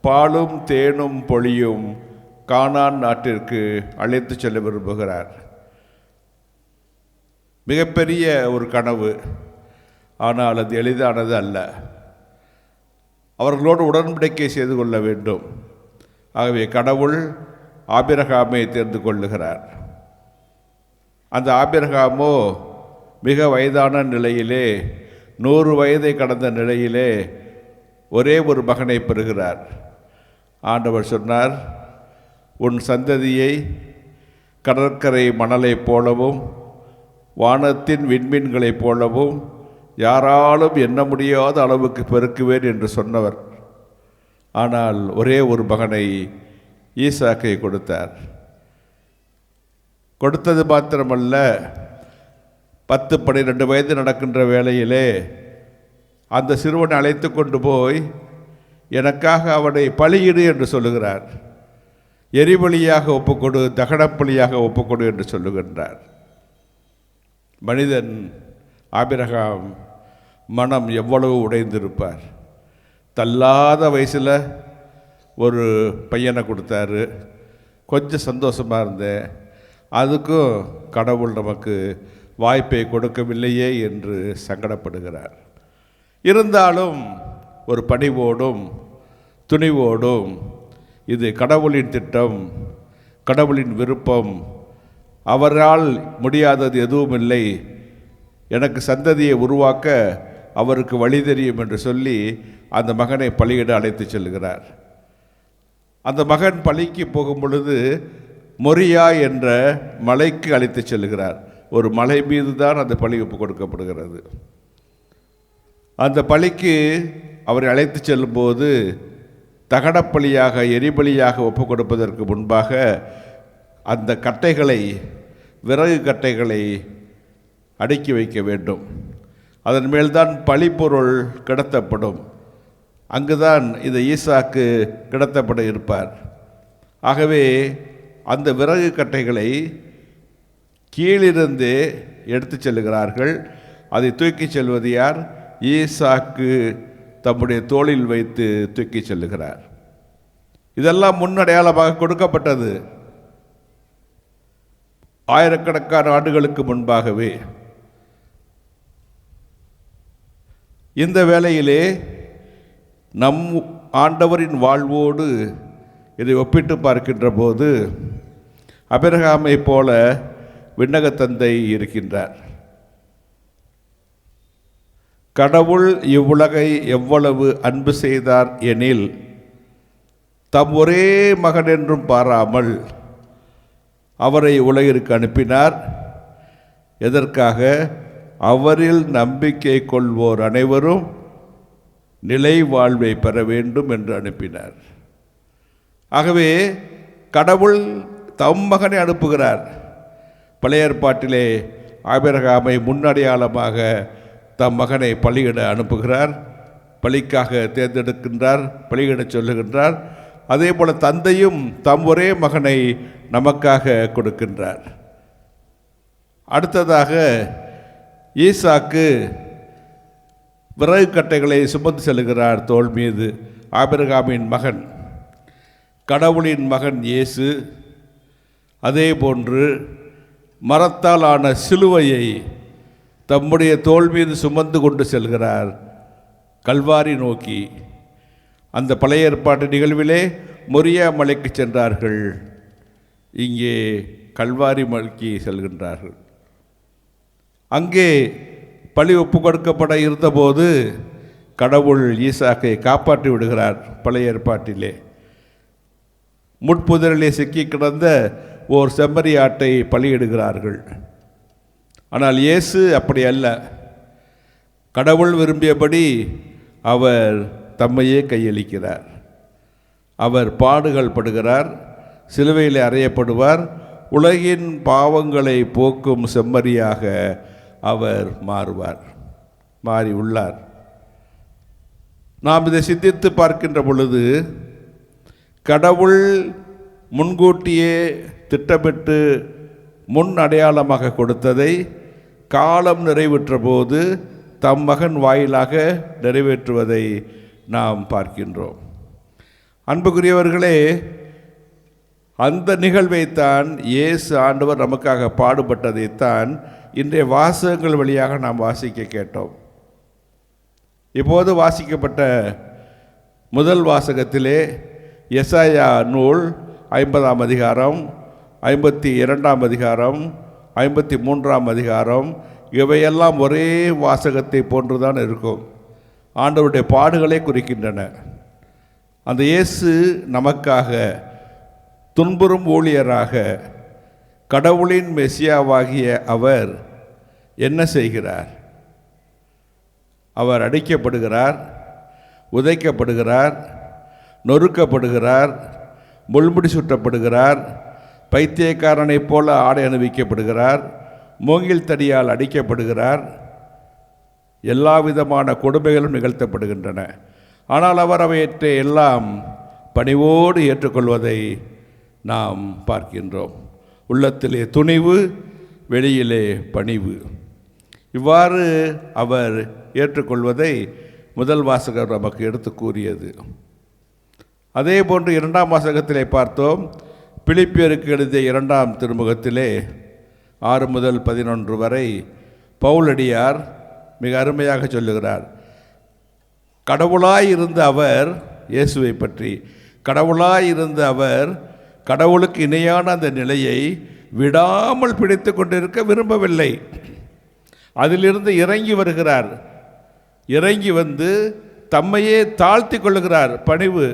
பாலும் தேனும் பொழியும் கானான் நாட்டிற்கு அழைத்து செல்ல விரும்புகிறார். மிகப்பெரிய ஒரு கனவு, ஆனால் அது எளிதானது அல்ல. அவர்களோடு உடன்படிக்கை செய்து கொள்ள வேண்டும். ஆகவே கடவுள் ஆபிரகாமை தேர்ந்து கொள்ளுகிறார். அந்த ஆபிரகாமோ மிக வயதான நிலையிலே 100 வயதை கடந்த நிலையிலே ஒரே ஒரு மகனை பெறுகிறார். ஆண்டவர் சொன்னார், உன் சந்ததியை கடற்கரை மணலைப் போலவும் வானத்தின் விண்மீன்களைப் போலவும் யாராலும் எண்ண முடியாத அளவுக்கு பெருக்குவேன் என்று சொன்னவர். ஆனால் ஒரே ஒரு மகனை ஈசாக்கை கொடுத்தார். கொடுத்தது மாத்திரமல்ல, 10-12 வயது நடக்கின்ற வேளையிலே அந்த சிறுவனை அழைத்து கொண்டு போய் எனக்காக அவனை பலியிடு என்று சொல்லுகிறார். எரிபலியாக ஒப்புக்கொடு, தகனப்பலியாக ஒப்புக்கொடு என்று சொல்லுகின்றார். மனிதன் ஆபிரகாம் மனம் எவ்வளவு உடைந்திருப்பார். தள்ளாத வயசில் ஒரு பையனை கொடுத்தாரு, கொஞ்சம் சந்தோஷமாக இருந்தேன், அதுக்கும் கடவுள் நமக்கு வாய்ப்பை கொடுக்கவில்லையே என்று சங்கடப்படுகிறார். இருந்தாலும் ஒரு பணிவோடும் துணிவோடும் இது கடவுளின் திட்டம், கடவுளின் விருப்பம், அவரால் முடியாதது எதுவும் இல்லை, எனக்கு சந்ததியை உருவாக்க அவருக்கு வழி தெரியும் என்று சொல்லி அந்த மகனை பலியிட அழைத்து செல்கிறார். அந்த மகன் பலிக்கு போகும் பொழுது மொரியா என்ற மலைக்கு அழைத்து செல்கிறார். ஒரு மலை மீது தான் அந்த பலி ஒப்பு கொடுக்கப்படுகிறது. அந்த பலிக்கு அவரை அழைத்து செல்லும்போது தகனப்பலியாக எரிபலியாக ஒப்பு கொடுப்பதற்கு முன்பாக அந்த கட்டைகளை, விறகு கட்டைகளை அடுக்கி வைக்க வேண்டும். அதன் மேல்தான் பலிப்பொருள் கிடத்தப்படும். அங்குதான் இந்த ஈசாக்கு கிடத்தப்பட இருப்பார். ஆகவே அந்த விறகு கட்டைகளை கீழிருந்து எடுத்து செல்கிறார்கள். அதை தூக்கி செல்வது யார்? ஈசாக்கு தம்முடைய தோளில் வைத்து தூக்கி செல்லுகிறார். இதெல்லாம் முன்னடையாளமாக கொடுக்கப்பட்டது. ஆயிரக்கணக்கான ஆண்டுகளுக்கு முன்பாகவே. இந்த வேளையிலே நம் ஆண்டவரின் வாழ்வோடு இதை ஒப்பிட்டு பார்க்கின்ற போது ஆபிரகாமை போல விண்ணக தந்தை இருக்கின்றார். கடவுள் இவ்வுலகை எவ்வளவு அன்பு செய்தார் எனில் தம் ஒரே மகன் என்றும் பாராமல் அவரை உலகிற்கு அனுப்பினார். எதற்காக? அவரில் நம்பிக்கை கொள்வோர் அனைவரும் நிலை வாழ்வை பெற வேண்டும் என்று அனுப்பினார். ஆகவே கடவுள் தம் மகனை அனுப்புகிறார். பழைய ஏற்பாட்டிலே ஆபிரகாமை முன்னடையாளமாக தம் மகனை பலியிட அனுப்புகிறார். பலிக்காக தேர்ந்தெடுக்கின்றார், பலியிட சொல்லுகின்றார். அதே போல தந்தையும் தம் ஒரே மகனை நமக்காக கொடுக்கின்றார். அடுத்ததாக ஈசாக்கு விறகு கட்டைகளை சுமந்து செல்கிறார் தோள் மீது. ஆபிரகாமின் மகன், கடவுளின் மகன் இயேசு அதே போன்று மரத்தால் ஆன சிலுவையை தம்முடைய தோள் மீது சுமந்து கொண்டு செல்கிறார் கல்வாரி நோக்கி. அந்த பழைய ஏற்பாட்டு நிகழ்விலே மொரியா மலைக்கு சென்றார்கள், இங்கே கல்வாரி மலைக்கு செல்கின்றார்கள். அங்கே பலி ஒப்பு கொடுக்கப்பட இருந்தபோது கடவுள் ஈசாக்கை காப்பாற்றி விடுகிறார். பழைய ஏற்பாட்டிலே முட்புதரிலே சிக்கி கிடந்த ஓர் செம்மறி ஆட்டை பலியிடுகிறார்கள். ஆனால் இயேசு அப்படி அல்ல. கடவுள் விரும்பியபடி அவர் தம்மையே கையளிக்கிறார். அவர் பாடுகள் படுகிறார், சிலுவையில் அறையப்படுவார், உலகின் பாவங்களை போக்கும் செம்மறியாக அவர் மாறி உள்ளார். நாம் இதை சிந்தித்து பார்க்கின்ற பொழுது கடவுள் முன்கூட்டியே திட்டமிட்டு முன் அடையாளமாக கொடுத்ததை காலம் நிறைவேற்ற போது தம் மகன் வாயிலாக நிறைவேற்றுவதை நாம் பார்க்கின்றோம். அன்புக்குரியவர்களே, அந்த நிகழ்வைத்தான் இயேசு ஆண்டவர் நமக்காக பாடுபட்டதைத்தான் இன்றைய வாசகங்கள் வழியாக நாம் வாசிக்க கேட்டோம். இப்போது வாசிக்கப்பட்ட முதல் வாசகத்திலே எசாயா நூல் 50ஆம் அதிகாரம், 52ஆம் அதிகாரம், 53ஆம் அதிகாரம், இவையெல்லாம் ஒரே வாசகத்தை போன்றுதான் இருக்கும். ஆண்டவருடைய பாடுகளை குறிக்கின்றன. அந்த இயேசு நமக்காக துன்புறும் ஊழியராக கடவுளின் மெசியாவாகிய அவர் என்ன செய்கிறார்? அவர் அடிக்கப்படுகிறார், உதைக்கப்படுகிறார், நொறுக்கப்படுகிறார், முள்முடி சுட்டப்படுகிறார், பைத்தியக்காரனைப் போல ஆடை அணிவிக்கப்படுகிறார், மூங்கில் தடியால் அடிக்கப்படுகிறார். எல்லா விதமான கொடுமைகளும் நிகழ்த்தப்படுகின்றன. ஆனால் அவர் அவையற்றை எல்லாம் பணிவோடு ஏற்றுக்கொள்வதை நாம் பார்க்கின்றோம். உள்ளத்திலே துணிவு, வெளியிலே பணிவு. இவ்வாறு அவர் ஏற்றுக்கொள்வதை முதல் வாசகர் நமக்கு எடுத்து கூறியது. அதே போன்று இரண்டாம் வாசகத்திலே பார்த்தோம். பிலிப்பியருக்கு எழுதிய 2ஆம் திருமுகத்திலே 6 முதல் 11 வரை பவுலடியார் மிக அருமையாக சொல்லுகிறார். கடவுளாய் இருந்த அவர், இயேசுவை பற்றி கடவுளாய் இருந்த அவர் கடவுளுக்கு இணையான அந்த நிலையை விடாமல் பிடித்து கொண்டிருக்க விரும்பவில்லை. அதிலிருந்து இறங்கி வருகிறார். இறங்கி வந்து தம்மையே தாழ்த்தி கொள்ளுகிறார். பணிவு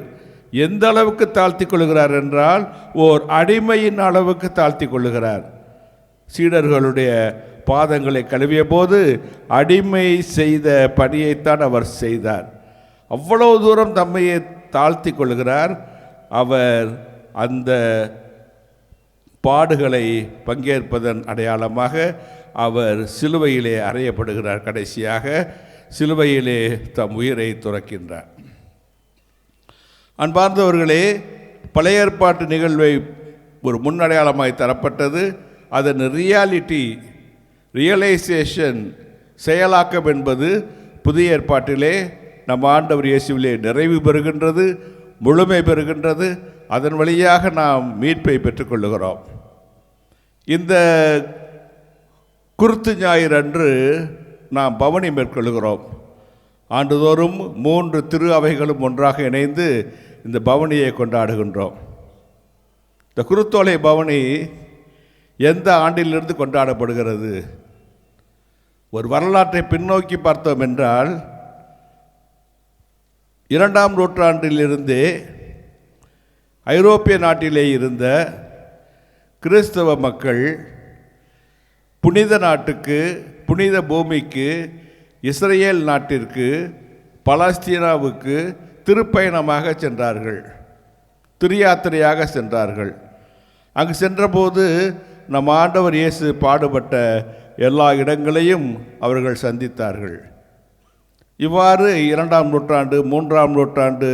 எந்த அளவுக்கு தாழ்த்தி கொள்ளுகிறார் என்றால் ஓர் அடிமையின் அளவுக்கு தாழ்த்தி கொள்ளுகிறார். சீடர்களுடைய பாதங்களை கழுவிய போது அடிமை செய்த பணியைத்தான் அவர் செய்தார். அவ்வளவு தூரம் தம்மையை தாழ்த்தி கொள்ளுகிறார். அவர் அந்த பாடுகளை பங்கேற்பதன் அடையாளமாக அவர் சிலுவையிலே அறையப்படுகிறார். கடைசியாக சிலுவையிலே தம் உயிரை துறக்கின்றார். அன்பார்ந்தவர்களே, பழைய ஏற்பாட்டு நிகழ்வை ஒரு முன்னடையாளமாய் தரப்பட்டது. அதன் ரியலைசேஷன், செயலாக்கம் என்பது புதிய ஏற்பாட்டிலே நம் ஆண்டவர் இயேசுவிலே நிறைவு பெறுகின்றது, முழுமை பெறுகின்றது. அதன் வழியாக நாம் மீட்பை பெற்றுக்கொள்ளுகிறோம். இந்த குருத்து ஞாயிறு அன்று நாம் பவனி மேற்கொள்கிறோம். ஆண்டுதோறும் 3 திரு அவைகளும் ஒன்றாக இணைந்து இந்த பவனியை கொண்டாடுகின்றோம். இந்த குருத்தோலை பவனி எந்த ஆண்டிலிருந்து கொண்டாடப்படுகிறது? ஒரு வரலாற்றை பின்னோக்கி பார்த்தோம் என்றால் 2ஆம் நூற்றாண்டிலிருந்தே ஐரோப்பிய நாட்டிலே இருந்த கிறிஸ்தவ மக்கள் புனித நாட்டுக்கு, புனித பூமிக்கு, இஸ்ரேல் நாட்டிற்கு, பலஸ்தீனாவுக்கு திருப்பயணமாக சென்றார்கள், திருயாத்திரையாக சென்றார்கள். அங்கு சென்றபோது நம் ஆண்டவர் இயேசு பாடுபட்ட எல்லா இடங்களையும் அவர்கள் சந்தித்தார்கள். இவ்வாறு 2ஆம் நூற்றாண்டு, 3ஆம் நூற்றாண்டு,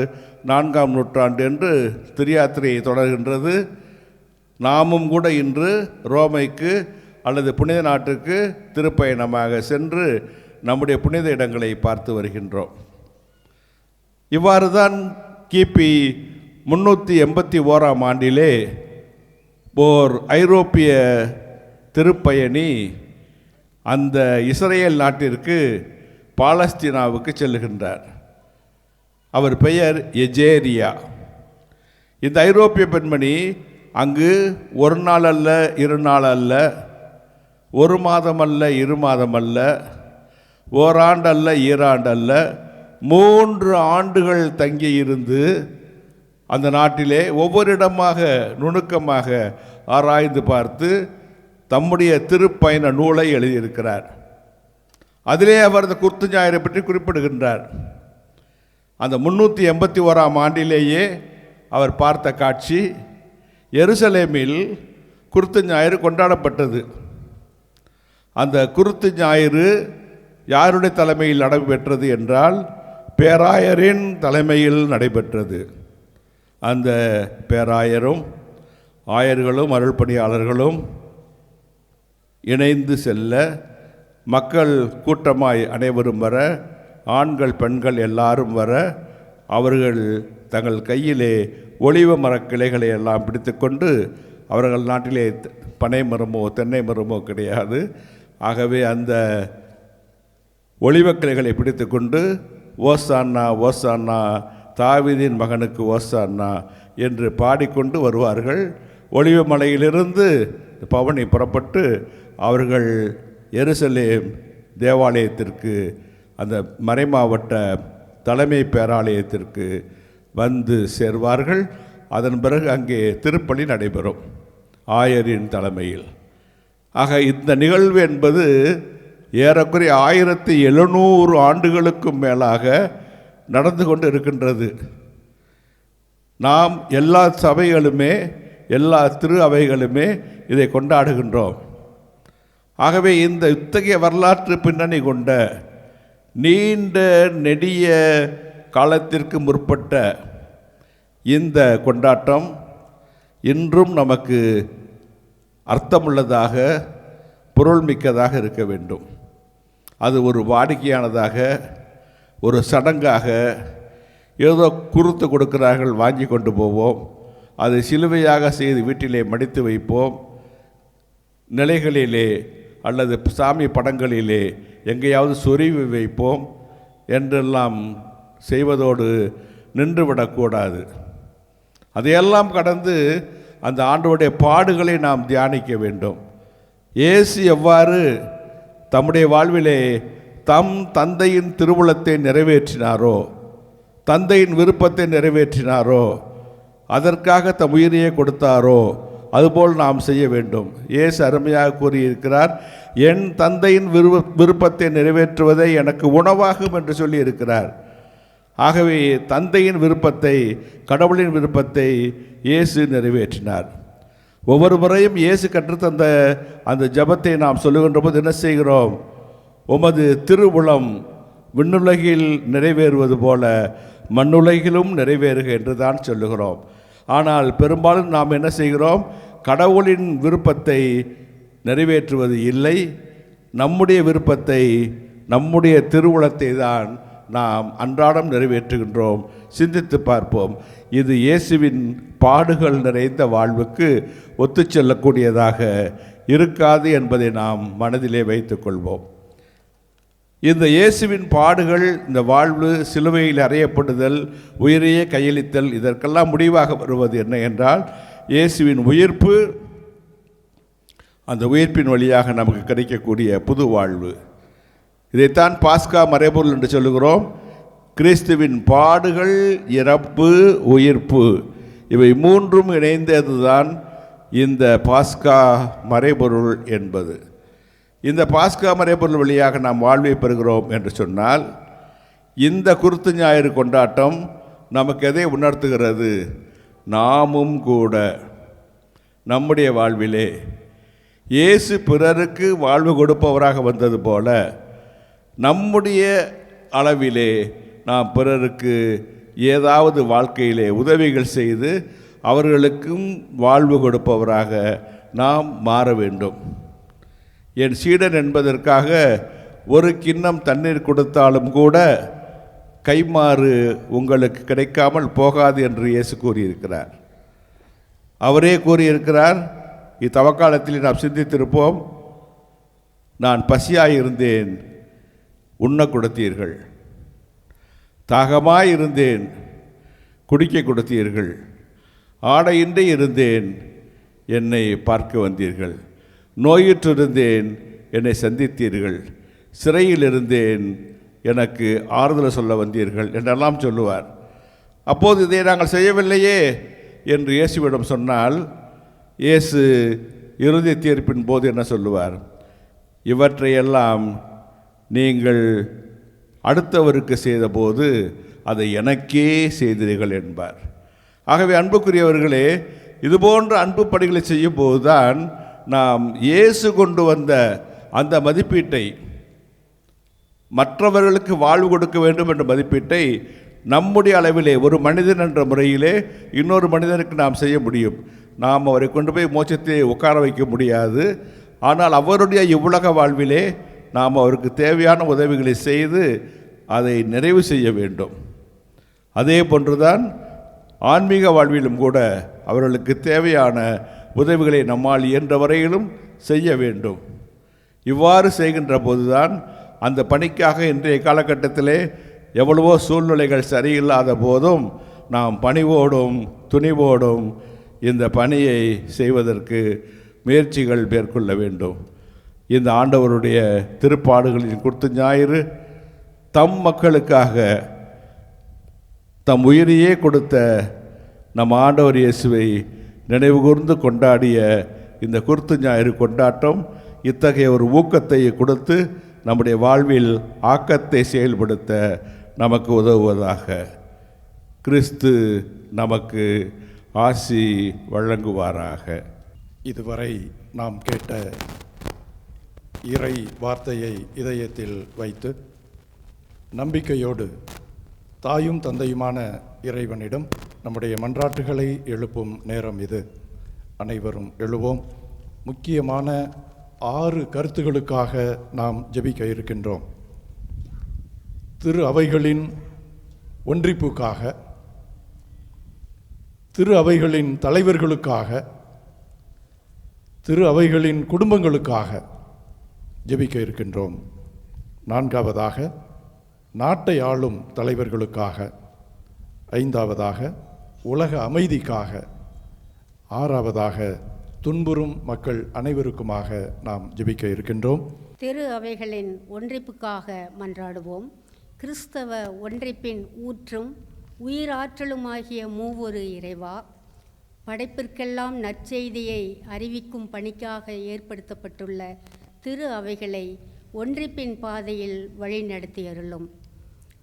4ஆம் நூற்றாண்டு என்று திருயாத்திரையை தொடர்கின்றது. நாமும் கூட இன்று ரோமைக்கு அல்லது புனித நாட்டுக்கு திருப்பயணமாக சென்று நம்முடைய புனித இடங்களை பார்த்து வருகின்றோம். இவ்வாறு தான் கிபி 381ஆம் ஆண்டிலே ஓர் ஐரோப்பிய திருப்பயணி அந்த இஸ்ரேல் நாட்டிற்கு, பாலஸ்தீனாவுக்கு செல்லுகின்றார். அவர் பெயர் எஜேரியா. இந்த ஐரோப்பிய பெண்மணி அங்கு 1 நாள் அல்ல, 2 நாள் அல்ல, 1 மாதம் அல்ல, 2 மாதம் அல்ல, ஓராண்டு அல்ல, 2 ஆண்டு அல்ல, 3 ஆண்டுகள் தங்கியிருந்து அந்த நாட்டிலே ஒவ்வொரு இடமாக நுணுக்கமாக ஆராய்ந்து பார்த்து தம்முடைய திருப்பயண நூலை எழுதியிருக்கிறார். அதிலே அவர் அந்த குருத்து ஞாயிறை பற்றி குறிப்பிடுகின்றார். அந்த 381ஆம் ஆண்டிலேயே அவர் பார்த்த காட்சி, எருசலேமில் குருத்து ஞாயிறு கொண்டாடப்பட்டது. அந்த குருத்து ஞாயிறு யாருடைய தலைமையில் நடைபெற்றது என்றால் பேராயரின் தலைமையில் நடைபெற்றது. அந்த பேராயரும் ஆயர்களும் அருள் பணியாளர்களும் இணைந்து செல்ல, மக்கள் கூட்டமாய் அனைவரும் வர, ஆண்கள் பெண்கள் எல்லாரும் வர, அவர்கள் தங்கள் கையிலே ஒலிவ மரக்கிளைகளை எல்லாம் பிடித்து கொண்டு, அவர்கள் நாட்டிலே பனை மரமோ தென்னை மரமோ கிடையாது, ஆகவே அந்த ஒலிவக்கிளைகளை பிடித்து கொண்டு ஓசான்னா ஓசான்னா, தாவீதின் மகனுக்கு ஓசான்னா என்று பாடிக்கொண்டு வருவார்கள். ஒலிவ மலையிலிருந்து பவனி புறப்பட்டு அவர்கள் எருசலேம் தேவாலயத்திற்கு, அந்த மறைமாவட்ட தலைமை பேராலயத்திற்கு வந்து சேர்வார்கள். அதன் பிறகு அங்கே திருப்பலி நடைபெறும் ஆயரின் தலைமையில். ஆக இந்த நிகழ்வு என்பது ஏறக்குறைய 1700 ஆண்டுகளுக்கும் மேலாக நடந்து கொண்டு இருக்கின்றது. நாம் எல்லா சபைகளுமே, எல்லா திரு அவைகளுமே இதை கொண்டாடுகின்றோம். ஆகவே இந்த இத்தகைய வரலாற்று பின்னணி கொண்ட நீண்ட நெடிய காலத்திற்கு முற்பட்ட இந்த கொண்டாட்டம் இன்றும் நமக்கு அர்த்தமுள்ளதாக, பொருள்மிக்கதாக இருக்க வேண்டும். அது ஒரு வாடிக்கையானதாக, ஒரு சடங்காக, ஏதோ குறுத்து கொடுக்கிறார்கள் வாங்கி கொண்டு போவோம், அதை சிலுவையாக செய்து வீட்டிலே மடித்து வைப்போம், நிலைகளிலே அல்லது சாமி படங்களிலே எங்கேயாவது சொருவி வைப்போம் என்றெல்லாம் செய்வதோடு நின்றுவிடக்கூடாது. அதையெல்லாம் கடந்து அந்த ஆண்டவருடைய பாடுகளை நாம் தியானிக்க வேண்டும். இயேசு எவ்வாறு தம்முடைய வாழ்விலே தம் தந்தையின் திருவுளத்தை நிறைவேற்றினாரோ, தந்தையின் விருப்பத்தை நிறைவேற்றினாரோ, அதற்காக தம் உயிரையே கொடுத்தாரோ, அதுபோல் நாம் செய்ய வேண்டும். இயேசு அருமையாக கூறியிருக்கிறார், என் தந்தையின் விருப்பத்தை நிறைவேற்றுவதை எனக்கு உணவாகும் என்று சொல்லியிருக்கிறார். ஆகவே தந்தையின் விருப்பத்தை, கடவுளின் விருப்பத்தை இயேசு நிறைவேற்றினார். ஒவ்வொரு முறையும் இயேசு கற்றுத்தந்த அந்த ஜபத்தை நாம் சொல்லுகின்ற போது என்ன செய்கிறோம்? உமது திருவுளம் விண்ணுலகில் நிறைவேறுவது போல மண்ணுலகிலும் நிறைவேறுக என்று தான் சொல்லுகிறோம். ஆனால் பெரும்பாலும் நாம் என்ன செய்கிறோம்? கடவுளின் விருப்பத்தை நிறைவேற்றுவது இல்லை, நம்முடைய விருப்பத்தை, நம்முடைய திருவுளத்தை தான் நாம் அன்றாடம் நிறைவேற்றுகின்றோம். சிந்தித்து பார்ப்போம். இது இயேசுவின் பாடுகள் நிறைந்த வாழ்வுக்கு ஒத்து செல்லக்கூடியதாக இருக்காது என்பதை நாம் மனதிலே வைத்துக் கொள்வோம். இந்த இயேசுவின் பாடுகள், இந்த வாழ்வு, சிலுவையில் அறையப்படுதல், உயிரையே கையளித்தல், இதற்கெல்லாம் முடிவாக வருவது என்ன என்றால் இயேசுவின் உயிர்ப்பு. அந்த உயிர்ப்பின் வழியாக நமக்கு கிடைக்கக்கூடிய புது வாழ்வு. இதைத்தான் பாஸ்கா மறைபொருள் என்று சொல்லுகிறோம். கிறிஸ்துவின் பாடுகள், இறப்பு, உயிர்ப்பு, இவை மூன்றும் இணைந்ததுதான் இந்த பாஸ்கா மறைபொருள் என்பது. இந்த பாஸ்கா மறைபொருள் வழியாக நாம் வாழ்வை பெறுகிறோம் என்று சொன்னால், இந்த குருத்து ஞாயிறு கொண்டாட்டம் நமக்கு எதை உணர்த்துகிறது? நாமும் கூட நம்முடைய வாழ்விலே இயேசு பிறருக்கு வாழ்வு கொடுப்பவராக வந்தது போல, நம்முடைய அளவிலே நாம் பிறருக்கு ஏதாவது வாழ்க்கையிலே உதவிகள் செய்து அவர்களுக்கும் வாழ்வு கொடுப்பவராக நாம் மாற வேண்டும். என் சீடன் என்பதற்காக ஒரு கிண்ணம் தண்ணீர் கொடுத்தாலும் கூட கைமாறு உங்களுக்கு கிடைக்காமல் போகாது என்று இயேசு கூறியிருக்கிறார். அவரே கூறியிருக்கிறார். இத்தவக்காலத்தில் நாம் சிந்தித்திருப்போம். நான் பசியாயிருந்தேன், உண்ண கொடுத்தீர்கள், தாகமாயிருந்தேன், குடிக்க கொடுத்தீர்கள், ஆடையின்றி இருந்தேன், என்னை பார்க்க வந்தீர்கள், நோயுற்றிருந்தேன், என்னை சந்தித்தீர்கள், சிறையில் இருந்தேன், எனக்கு ஆறுதல் சொல்ல வந்தீர்கள் என்றெல்லாம் சொல்லுவார். அப்போது இதை நாங்கள் செய்யவில்லையே என்று இயேசுவிடம் சொன்னால், இயேசு இறுதி தீர்ப்பின் போது என்ன சொல்லுவார்? இவற்றையெல்லாம் நீங்கள் அடுத்தவருக்கு செய்தபோது அதை எனக்கே செய்தீர்கள் என்பார். ஆகவே அன்புக்குரியவர்களே, இதுபோன்ற அன்பு பணிகளை செய்யும் போதுதான் நாம் இயேசு கொண்டு வந்த அந்த மதிப்பீட்டை, மற்றவர்களுக்கு வாழ்வு கொடுக்க வேண்டும் என்ற மதிப்பீட்டை நம்முடைய அளவிலே ஒரு மனிதன் என்ற முறையிலே இன்னொரு மனிதனுக்கு நாம் செய்ய முடியும். நாம் அவரை கொண்டு போய் மோட்சத்தை உட்கார வைக்க முடியாது. ஆனால் அவருடைய இவ்வுலக வாழ்விலே நாம் அவருக்கு தேவையான உதவிகளை செய்து அதை நிறைவு செய்ய வேண்டும். அதே போன்றுதான் ஆன்மீக வாழ்விலும் கூட அவர்களுக்கு தேவையான உதவிகளை நம்மால் இயன்ற வரையிலும் செய்ய வேண்டும். இவ்வாறு செய்கின்ற போதுதான் அந்த பணிக்காக இன்றைய காலகட்டத்திலே எவ்வளவோ சூழ்நிலைகள் சரியில்லாத போதும் நாம் பணிவோடும் துணிவோடும் இந்த பணியை செய்வதற்கு முயற்சிகள் மேற்கொள்ள வேண்டும். இந்த ஆண்டவருடைய திருப்பாடுகளின் குருத்து ஞாயிறு தம் மக்களுக்காக தம் உயிரையே கொடுத்த நம் ஆண்டவர் இயேசுவை நினைவுகூர்ந்து கொண்டாடிய இந்த குருத்து ஞாயிறு கொண்டாட்டம் இத்தகைய ஒரு ஊக்கத்தை கொடுத்து நம்முடைய வாழ்வில் ஆக்கத்தை செயல்படுத்த நமக்கு உதவுவதாக. கிறிஸ்து நமக்கு ஆசி வழங்குவாராக. இதுவரை நாம் கேட்ட இறை வார்த்தையை இதயத்தில் வைத்து நம்பிக்கையோடு தாயும் தந்தையுமான இறைவனிடம் நம்முடைய மன்றாட்டுகளை எழுப்பும் நேரம் இது. அனைவரும் எழுவோம். முக்கியமான 6 கருத்துகளுக்காக நாம் ஜெபிக்க இருக்கின்றோம். திரு அவைகளின் ஒன்றிப்புக்காக, திரு அவைகளின் தலைவர்களுக்காக, திரு அவைகளின் குடும்பங்களுக்காக ஜெபிக்க இருக்கின்றோம். 4ஆவதாக நாட்டை ஆளும் தலைவர்களுக்காக, 5ஆவதாக உலக அமைதிக்காக, 6ஆவதாக துன்புறும் மக்கள் அனைவருக்குமாக நாம் ஜெபிக்க இருக்கின்றோம். திரு அவைகளின் ஒன்றிப்புக்காக மன்றாடுவோம். கிறிஸ்தவ ஒன்றிப்பின் ஊற்றும் உயிராற்றலுமாகிய மூவொரு இறைவா, படைப்பிற்கெல்லாம் நற்செய்தியை அறிவிக்கும் பணிக்காக ஏற்படுத்தப்பட்டுள்ள திரு அவைகளை ஒன்றிப்பின் பாதையில் வழிநடத்தி அருளும்.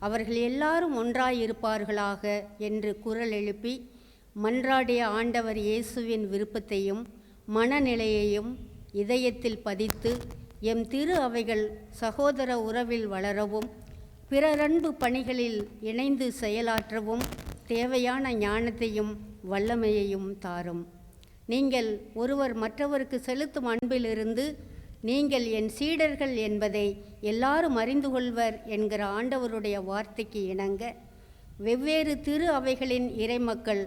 அவர்கள் எல்லாரும் ஒன்றாயிருப்பார்களாக என்று குரல் எழுப்பி மன்றாடிய ஆண்டவர் இயேசுவின் விருப்பத்தையும் மனநிலையையும் இதயத்தில் பதித்து எம் திரு அவைகள் சகோதர உறவில் வளரவும் பிறரன்பு பணிகளில் இணைந்து செயலாற்றவும் தேவையான ஞானத்தையும் வல்லமையையும் தாரும். நீங்கள் ஒருவர் மற்றவருக்கு செலுத்தும் அன்பிலிருந்து நீங்கள் என் சீடர்கள் என்பதை எல்லாரும் அறிந்து கொள்வர் என்கிற ஆண்டவருடைய வார்த்தைக்கு இணங்க வெவ்வேறு திரு அவைகளின் இறைமக்கள்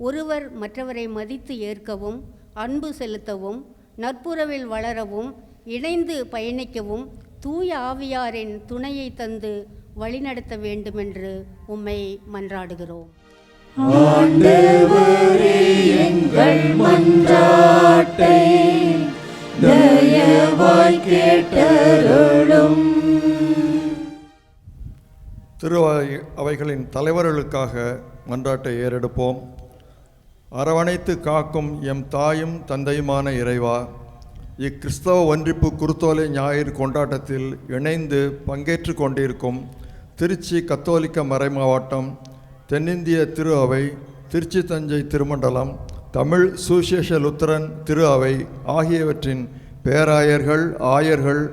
ஒருவர் மற்றவரை மதித்து ஏற்கவும் அன்பு செலுத்தவும் நட்புறவில் வளரவும் இணைந்து பயணிக்கவும் தூய ஆவியாரின் துணையை தந்து வழிநடத்த வேண்டுமென்று உம்மை மன்றாடுகிறோம். ஆண்டவரே, எங்கள் மன்றாட்டை தயவாய் கேட்டருளும். திரு அவைகளின் தலைவர்களுக்காக மன்றாட்டை ஏறெடுப்போம். அரவணைத்து காக்கும் எம் தாயும் தந்தையுமான இறைவா, இக்கிறிஸ்தவ ஒன்றிப்பு குருத்தோலை ஞாயிறு கொண்டாட்டத்தில் இணைந்து பங்கேற்று கொண்டிருக்கும் திருச்சி கத்தோலிக்க மறைமாவட்டம், தென்னிந்திய திரு அவை, திருச்சி தஞ்சை திருமண்டலம், தமிழ் சுவிசேஷ லுத்தரன் திரு அவை ஆகியவற்றின் பேராயர்கள், ஆயர்கள்,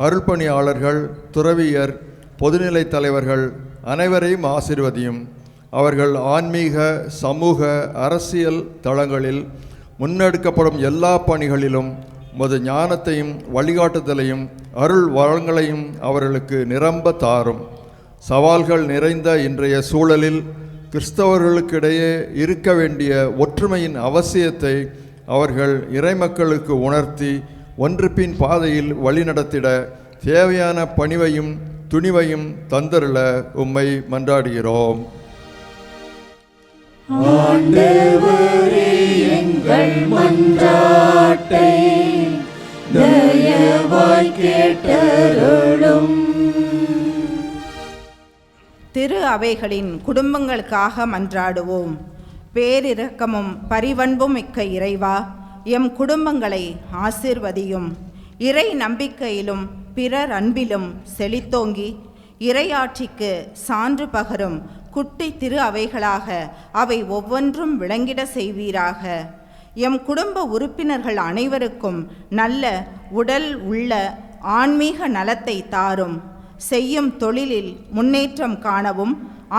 அருள்பணியாளர்கள், துறவியர், பொதுநிலை தலைவர்கள் அனைவரையும் ஆசீர்வதியும். அவர்கள் ஆன்மீக, சமூக, அரசியல் தளங்களில் முன்னெடுக்கப்படும் எல்லா பணிகளிலும் உமது ஞானத்தையும் வழிகாட்டுதலையும் அருள் வளங்களையும் அவர்களுக்கு நிரம்ப தாரும். சவால்கள் நிறைந்த இன்றைய சூழலில் கிறிஸ்தவர்களுக்கிடையே இருக்க வேண்டிய ஒற்றுமையின் அவசியத்தை அவர்கள் இறைமக்களுக்கு உணர்த்தி ஒன்றிப்பின் பாதையில் வழிநடத்திட தேவையான பணிவையும் துணிவையும் தந்தருள உம்மை மன்றாடுகிறோம். ஆண்டவரே, எங்கள் மன்றாட்டை தயவாய் கேட்டருளும். திரு அவைகளின் குடும்பங்களுக்காக மன்றாடுவோம். பேரிரக்கமும் பரிவன்பும் மிக்க இறைவா, எம் குடும்பங்களை ஆசீர்வதியும். இறை நம்பிக்கையிலும் பிறர் அன்பிலும் செழித்தோங்கி இறையாட்சிக்கு சான்று பகரும் குட்டி திரு அவைகளாக அவை ஒவ்வொன்றும் விளங்கிட செய்வீராக. எம் குடும்ப உறுப்பினர்கள் அனைவருக்கும் நல்ல உடல் உள்ள ஆன்மீக நலத்தை தாரும். செய்யும் தொழிலில் முன்னேற்றம் காணவும்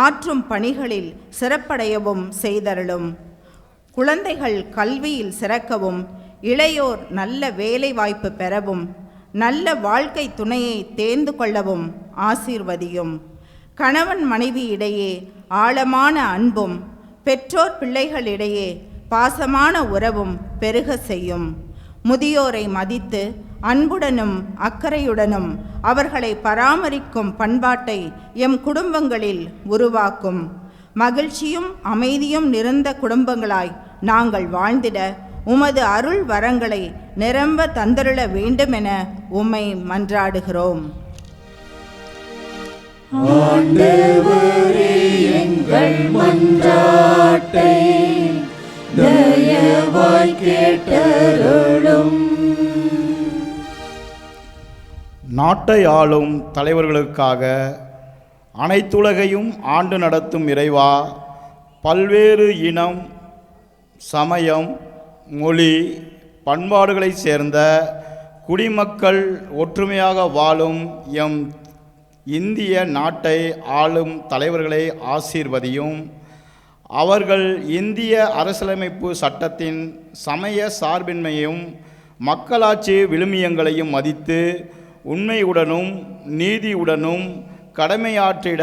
ஆற்றும் பணிகளில் சிறப்படையவும் செய்தருளும். குழந்தைகள் கல்வியில் சிறக்கவும் இளையோர் நல்ல வேலை வாய்ப்பு பெறவும் நல்ல வாழ்க்கை துணையை தேர்ந்து கொள்ளவும் ஆசீர்வதியும். கணவன் மனைவி இடையே ஆழமான அன்பும் பெற்றோர் பிள்ளைகளிடையே பாசமான உறவும் பெருக செய்யும். முதியோரை மதித்து அன்புடனும் அக்கறையுடனும் அவர்களை பராமரிக்கும் பண்பாட்டை எம் குடும்பங்களில் உருவாக்கும். மகிழ்ச்சியும் அமைதியும் நிறைந்த குடும்பங்களாய் நாங்கள் வாழ்ந்திட உமது அருள் வரங்களை நிரம்ப தந்தருள வேண்டுமென உம்மை மன்றாடுகிறோம். ஆண்டவரே, எங்கள் மன்றாட்டை தயவாய் கேட்டருளும். நாட்டை ஆளும் தலைவர்களுக்காக அனைத்துலகையும் ஆண்டு நடத்தும் இறைவா, பல்வேறு இனம், சமயம், மொழி, பண்பாடுகளைச் சேர்ந்த குடிமக்கள் ஒற்றுமையாக வாழும் எம் இந்திய நாட்டை ஆளும் தலைவர்களை ஆசீர்வதியும். அவர்கள் இந்திய அரசியலமைப்பு சட்டத்தின் சமய சார்பின்மையும் மக்களாட்சி விழுமியங்களையும் மதித்து உண்மையுடனும் நீதியுடனும் கடமையாற்றிட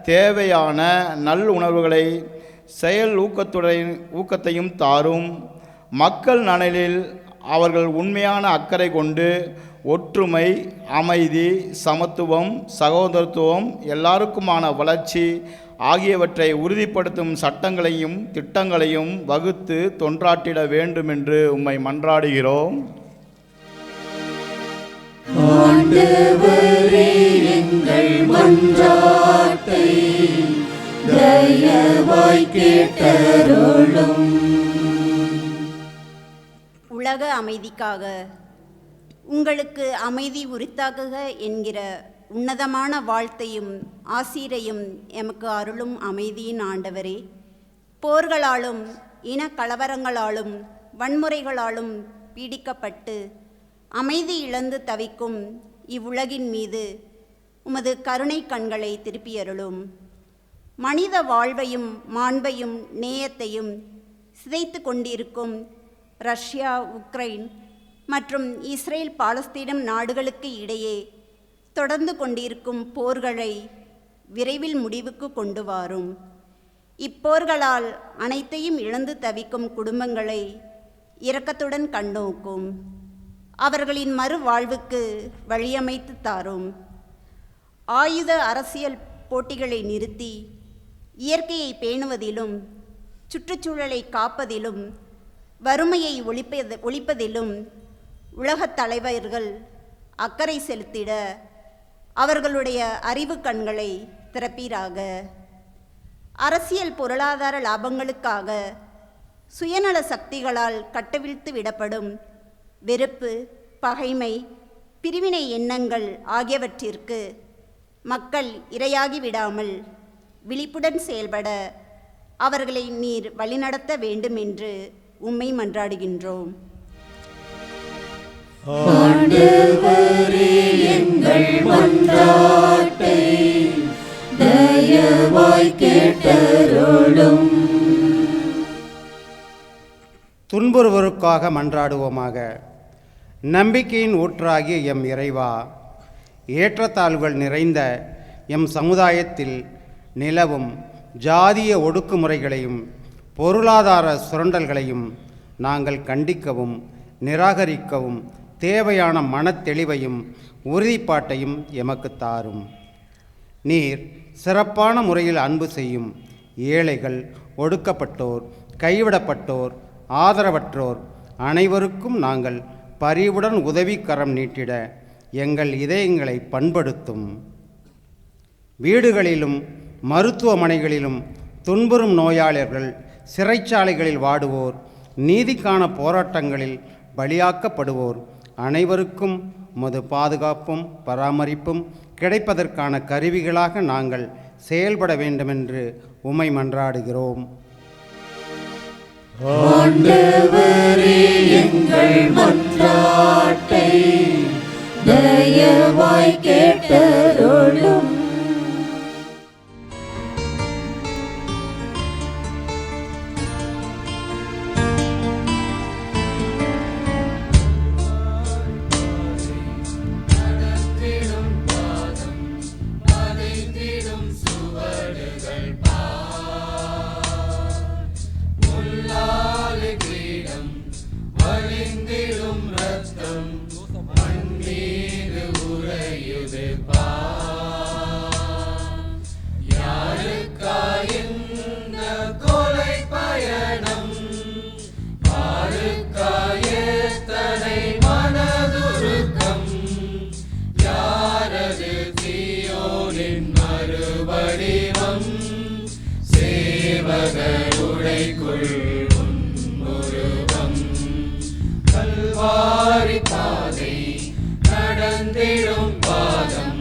தேவையான நல்லுணர்வுகளை செயல் ஊக்கத்தையும் தாரும். மக்கள் நலனில் அவர்கள் உண்மையான அக்கறை கொண்டு ஒற்றுமை, அமைதி, சமத்துவம், சகோதரத்துவம், எல்லாருக்குமான வளர்ச்சி ஆகியவற்றை உறுதிப்படுத்தும் சட்டங்களையும் திட்டங்களையும் வகுத்து தொன்றாட்டிட வேண்டுமென்று உம்மை மன்றாடுகிறோம். ஆண்டவரே, எங்கள் மன்றாட்டை தயவாய் கேட்டருளும். உலக அமைதிக்காக உங்களுக்கு அமைதி உரித்தாகுக என்கிற உன்னதமான வாழ்த்தையும் ஆசீரையும் எமக்கு அருளும் அமைதியின் ஆண்டவரே, போர்களாலும் இன கலவரங்களாலும் வன்முறைகளாலும் பீடிக்கப்பட்டு அமைதி இழந்து தவிக்கும் இவ்வுலகின் மீது உமது கருணை கண்களை திருப்பியருளும். மனித வாழ்வையும் மாண்பையும் நேயத்தையும் சிதைத்து கொண்டிருக்கும் ரஷ்யா, உக்ரைன் மற்றும் இஸ்ரேல் பாலஸ்தீனம் நாடுகளுக்கு இடையே தொடர்ந்து கொண்டிருக்கும் போர்களை விரைவில் முடிவுக்கு கொண்டு வாரும். இப்போர்களால் அனைத்தையும் இழந்து தவிக்கும் குடும்பங்களை இரக்கத்துடன் கண்ணோக்கும். அவர்களின் மறுவாழ்வுக்கு வழியமைத்து தாரும். ஆயுத அரசியல் போட்டிகளை நிறுத்தி இயற்கையை பேணுவதிலும் சுற்றுச்சூழலை காப்பதிலும் வறுமையை ஒழிப்பதிலும் உலகத் தலைவர்கள் அக்கறை செலுத்திட அவர்களுடைய அறிவு கண்களை திறப்பீராக. அரசியல் பொருளாதார லாபங்களுக்காக சுயநல சக்திகளால் கட்டவிழ்த்து விடப்படும் வெறுப்பு, பகைமை, பிரிவினை எண்ணங்கள் ஆகியவற்றிற்கு மக்கள் இரையாகி விடாமல் விழிப்புடன் செயல்பட அவர்களை நீர் வழிநடத்த வேண்டும் என்று உம்மை மன்றாடுகின்றோம். ஆண்டவரே, எங்கள் மன்றாட்டை தயவாய் கேட்டருளும். துன்புறுவோருக்காக மன்றாடுவோமாக. நம்பிக்கையின் ஊற்றாகிய எம் இறைவா, ஏற்றத்தாழ்வுகள் நிறைந்த எம் சமுதாயத்தில் நிலவும் ஜாதிய ஒடுக்குமுறைகளையும் பொருளாதார சுரண்டல்களையும் நாங்கள் கண்டிக்கவும் நிராகரிக்கவும் தேவையான மனத்தெளிவையும் உறுதிப்பாட்டையும் எமக்கு தாரும். நீர் சிறப்பான முறையில் அன்பு செய்யும் ஏழைகள், ஒடுக்கப்பட்டோர், கைவிடப்பட்டோர், ஆதரவற்றோர் அனைவருக்கும் நாங்கள் பரிவுடன் உதவிக்கரம் நீட்டிட எங்கள் இதயங்களை பண்படுத்தும். வீடுகளிலும் மருத்துவமனைகளிலும் துன்புறும் நோயாளர்கள், சிறைச்சாலைகளில் வாடுவோர், நீதிக்கான போராட்டங்களில் பலியாக்கப்படுவோர் அனைவருக்கும் உமது பாதுகாப்பும் பராமரிப்பும் கிடைப்பதற்கான கருவிகளாக நாங்கள் செயல்பட வேண்டுமென்று உம்மை மன்றாடுகிறோம். ஆண்டவரே, எங்கள் மன்றாட்டை தயவாய் கேட்டருளும். வழிந்திடும் ரத்தம் மண் மீது உறையுது பா. வடிவம் சேவகருடைக்குள் உருவம் கல்வாரி பாதை நடந்திடும் பாதம்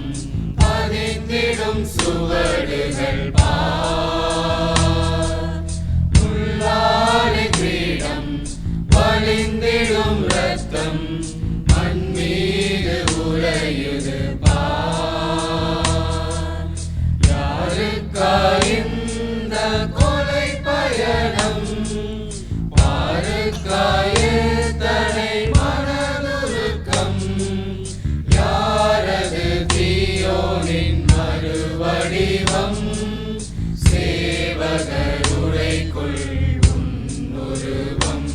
பதிந்திடும் சுவடுகள் முள்ளாலை கிரீடம் வழிந்திடும் ரத்தம் மண் மீது உறையுது யாருக்கா இந்த கொலை பயணம் பாருக்கா தனை மனதுருக்கம் யாரது தீயோனின் மறுவடிவம் சேவகருடைக்குள் உருவம்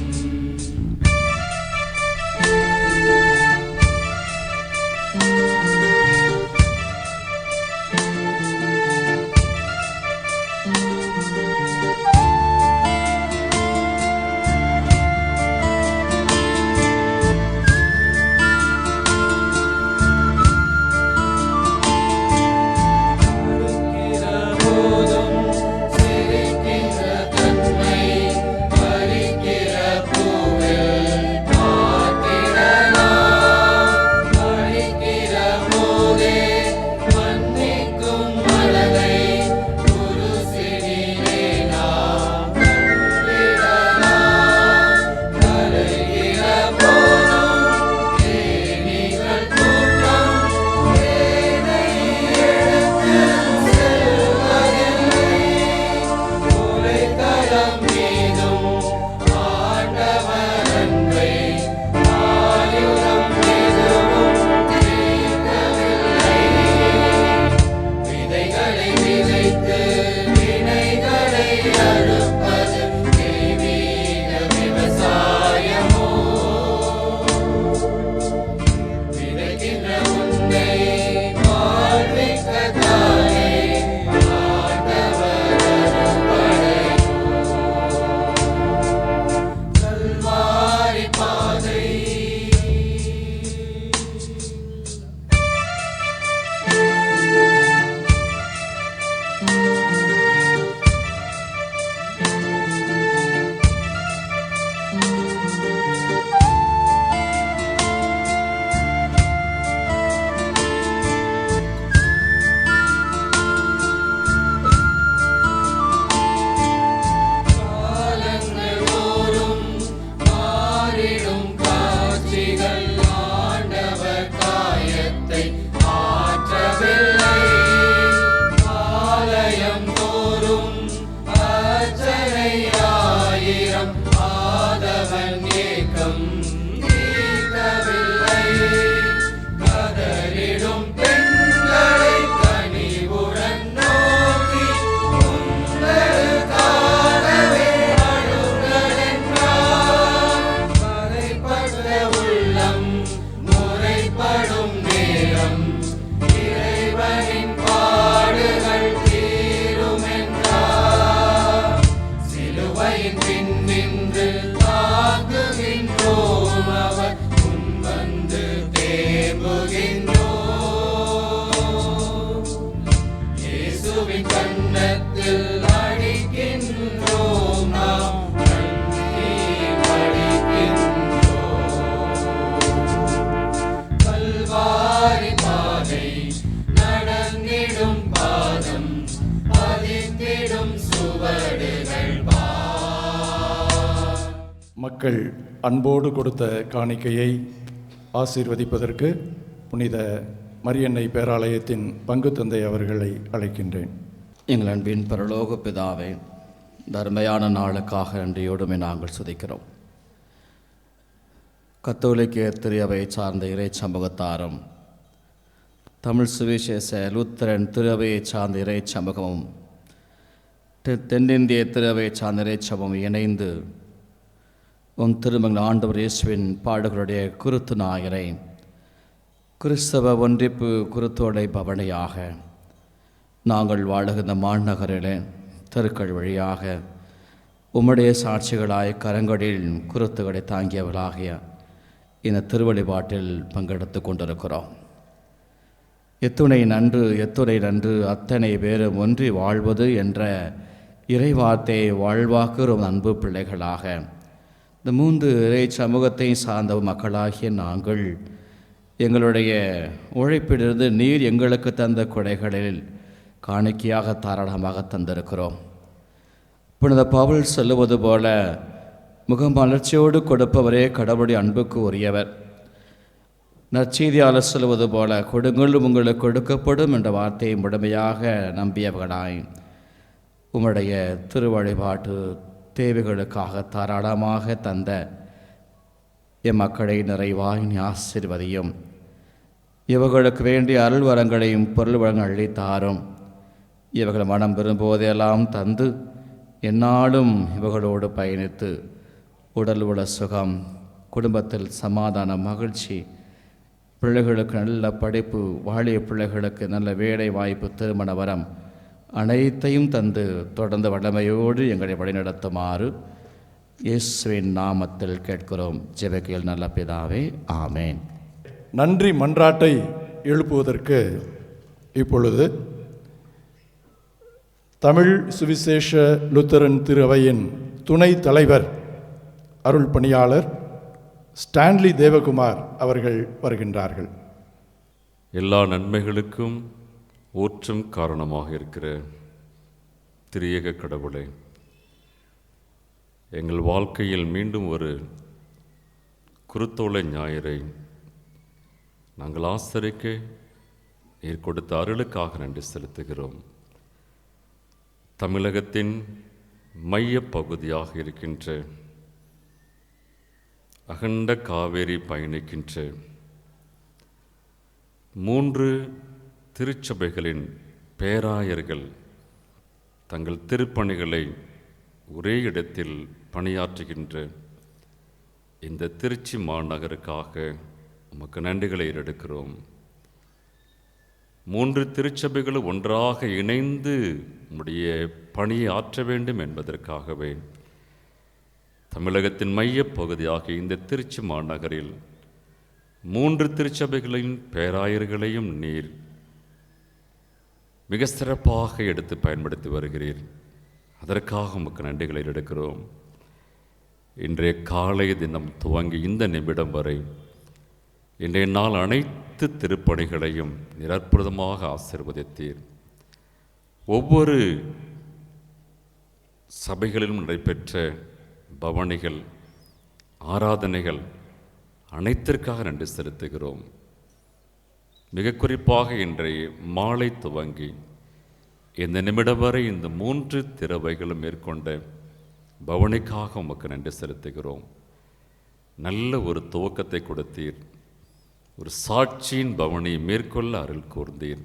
மக்கள் அன்போடு கொடுத்த காணிக்கையை ஆசீர்வதிப்பதற்கு புனித மரியன்னை பேராலயத்தின் பங்கு தந்தை அவர்களை அழைக்கின்றேன். எங்கள் அன்பின் பரலோக பிதாவே, தர்மையான நாளுக்காக நன்றியோடுமே நாங்கள் சுதிக்கிறோம். கத்தோலிக்க திருவை சார்ந்த இறை சமூகத்தாரும் தமிழ் சுவிசேஷ லூத்தரன் திருவையை சார்ந்த இறை சமூகமும் தென்னிந்திய திருவை சார்ந்த இறை சமூகம் இணைந்து திருமகள் ஆண்டவர் இயேசுவின் பாடுகளுடைய குருத்து ஞாயிறை கிறிஸ்தவ ஒன்றிப்பு குருத்தோடை பவனியாக நாங்கள் வாழுகின்ற மாநகரில் தெருக்கள் வழியாக உம்முடைய சாட்சிகளாய் கரங்களில் குருத்துகளை தாங்கியவர்களாகிய இந்த திருவழிபாட்டில் பங்கெடுத்து கொண்டிருக்கிறோம். எத்துணை நன்று அத்தனை பேரும் ஒன்றி வாழ்வது என்ற இறைவார்த்தையை வாழ்வாக்குறும் அன்பு பிள்ளைகளாக இந்த 3 இறை சமூகத்தை சார்ந்த மக்களாகிய நாங்கள் எங்களுடைய உழைப்பிலிருந்து நீர் எங்களுக்கு தந்த கொடைகளில் காணிக்கையாக தாராளமாக தந்திருக்கிறோம். புனித பவுல் சொல்லுவது போல முகமலர்ச்சியோடு கொடுப்பவரே கடவுளுடைய அன்புக்கு உரியவர். நற்செய்தியாளர் சொல்லுவது போல கொடுங்களும் உங்களுக்கு கொடுக்கப்படும் என்ற வார்த்தையை முழுமையாக நம்பியவர்களாய் உம்முடைய திருவழிபாட்டு தேவைகளுக்காக தாராளமாக தந்த எம்மக்களை நிறைவாய் ஆசீர்வதியும். இவர்களுக்கு வேண்டிய அருள் வரங்களையும் பொருள் வளங்கள் அளித்தாரும். இவர்கள் மனம் விரும்புவதையெல்லாம் தந்து எந்நாளும் இவர்களோடு பயணித்து உடல் உள்ள சுகம், குடும்பத்தில் சமாதான, மகிழ்ச்சி, பிள்ளைகளுக்கு நல்ல படிப்பு, வாழிய பிள்ளைகளுக்கு நல்ல வேலை வாய்ப்பு, திருமண வரம் அனைத்தையும் தந்து தொடர்ந்து வல்லமையோடு எங்களை வழிநடத்துமாறு இயேசுவின் நாமத்தில் கேட்கிறோம். ஜெபத்தில் நல்ல பிதாவே, ஆமேன். நன்றி மன்றாட்டை எழுப்புவதற்கு இப்பொழுது தமிழ் சுவிசேஷ லுத்தரன் திரு அவையின் துணைத் தலைவர் அருள் பணியாளர் ஸ்டான்லி தேவகுமார் அவர்கள் வருகின்றார்கள். எல்லா நன்மைகளுக்கும் ஊற்றும் காரணமாக இருக்கிற திரியேக கடவுளே, எங்கள் வாழ்க்கையில் மீண்டும் ஒரு குருத்தோலை ஞாயிறை நாங்கள் ஆசரிக்க நீர் கொடுத்த அருளுக்காக நன்றி செலுத்துகிறோம். தமிழகத்தின் மைய பகுதியாக இருக்கின்ற அகண்ட காவேரி பயணிக்கின்ற 3 திருச்சபைகளின் பேராயர்கள் தங்கள் திருப்பணிகளை ஒரே இடத்தில் பணியாற்றுகின்ற இந்த திருச்சி மாநகருக்காக உமக்கு நன்றிகளை எடுக்கிறோம். 3 திருச்சபைகளும் ஒன்றாக இணைந்து உம்முடைய பணியை ஆற்ற வேண்டும் என்பதற்காகவே தமிழகத்தின் மைய பகுதியாக இந்த திருச்சி மாநகரில் 3 திருச்சபைகளின் பேராயர்களையும் நீர் மிக சிறப்பாக எடுத்து பயன்படுத்தி வருகிறீர். அதற்காக உமக்கு நன்றிகளை எடுக்கிறோம். இன்றைய காலை தினம் துவங்கி இந்த நிமிடம் வரை இன்றைய நாள் அனைத்து திருப்பணிகளையும் நிரற்புதமாக ஆசீர்வதித்தீர். ஒவ்வொரு சபைகளிலும் நடைபெற்ற பவனிகள், ஆராதனைகள் அனைத்திற்காக நன்றி செலுத்துகிறோம். மிக குறிப்பாக இன்றைய மாலை துவங்கி இந்த நிமிடம் வரை இந்த 3 திறவைகளும் மேற்கொண்ட பவனிக்காக உமக்கு நன்றி செலுத்துகிறோம். நல்ல ஒரு துவக்கத்தை கொடுத்தீர். ஒரு சாட்சியின் பவனி மேற்கொள்ள அருள் கூர்ந்தீர்.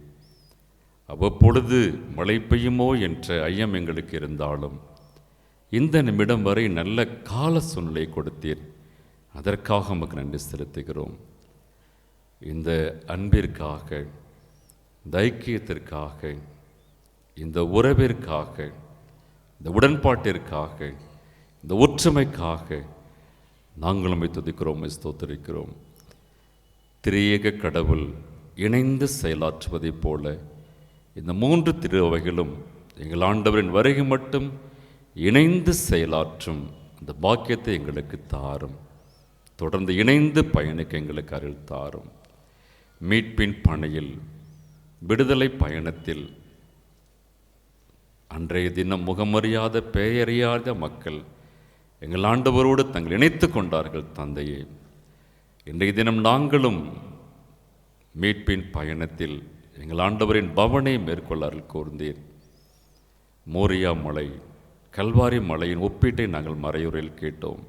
அவ்வப்பொழுது மழை பெய்யுமோ என்ற ஐயம் எங்களுக்கு இருந்தாலும் இந்த நிமிடம் வரை நல்ல கால சூழ்நிலை கொடுத்தீர். அதற்காக உமக்கு நன்றி செலுத்துகிறோம். இந்த அன்பிற்காக, இந்த ஐக்கியத்திற்காக, இந்த உறவிற்காக, இந்த உடன்பாட்டிற்காக, இந்த ஒற்றுமைக்காக நாங்கள் உம்மை துதிக்கிறோம், ஸ்தோத்திரிக்கிறோம். திரியேக கடவுள் இணைந்து செயலாற்றுவதைப் போல இந்த 3 திருவைகளும் எங்கள் ஆண்டவரின் வருகை மட்டும் இணைந்து செயலாற்றும் அந்த பாக்கியத்தை எங்களுக்கு தாரும். தொடர்ந்து இணைந்து பயணிக்க எங்களுக்கு அருள் தாரும். மீட்பின் பணியில், விடுதலை பயணத்தில் அன்றைய தினம் முகமறியாத பெயறியாத மக்கள் எங்கள் ஆண்டவரோடு தங்கள் இணைத்து கொண்டார்கள். தந்தையே, இன்றைய தினம் நாங்களும் மீட்பின் பயணத்தில் எங்கள் ஆண்டவரின் பவனை மேற்கொள்ள அருள் கூர்ந்தீர். மோரியா மலை, கல்வாரி மலையின் ஒப்பீட்டை நாங்கள் மறையுறையில் கேட்டோம்.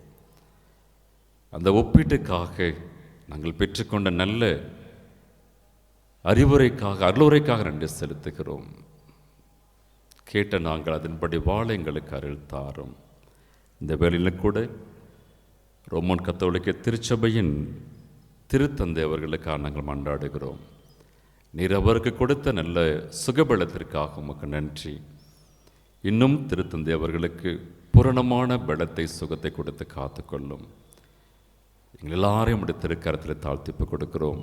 அந்த ஒப்பீட்டுக்காக நாங்கள் பெற்றுக்கொண்ட நல்ல அறிவுரைக்காக, அருளுரைக்காக நன்றி செலுத்துகிறோம். கேட்ட நாங்கள் அதன்படி வாழ எங்களுக்கு அருள் தாரும். இந்த வேளையில் கூட ரோமன் கத்தோலிக்க திருச்சபையின் திருத்தந்தை அவர்களுக்காக நாங்கள் மன்றாடுகிறோம். நீர் அவருக்கு கொடுத்த நல்ல சுகபலத்திற்காக உமக்கு நன்றி. இன்னும் திருத்தந்தை அவர்களுக்கு பூரணமான பலத்தை, சுகத்தை கொடுத்து காத்துக்கொள்ளும். எங்கள் எல்லாரையும் உடைய திருக்கரத்தில் தாழ்த்திப்பு கொடுக்கிறோம்.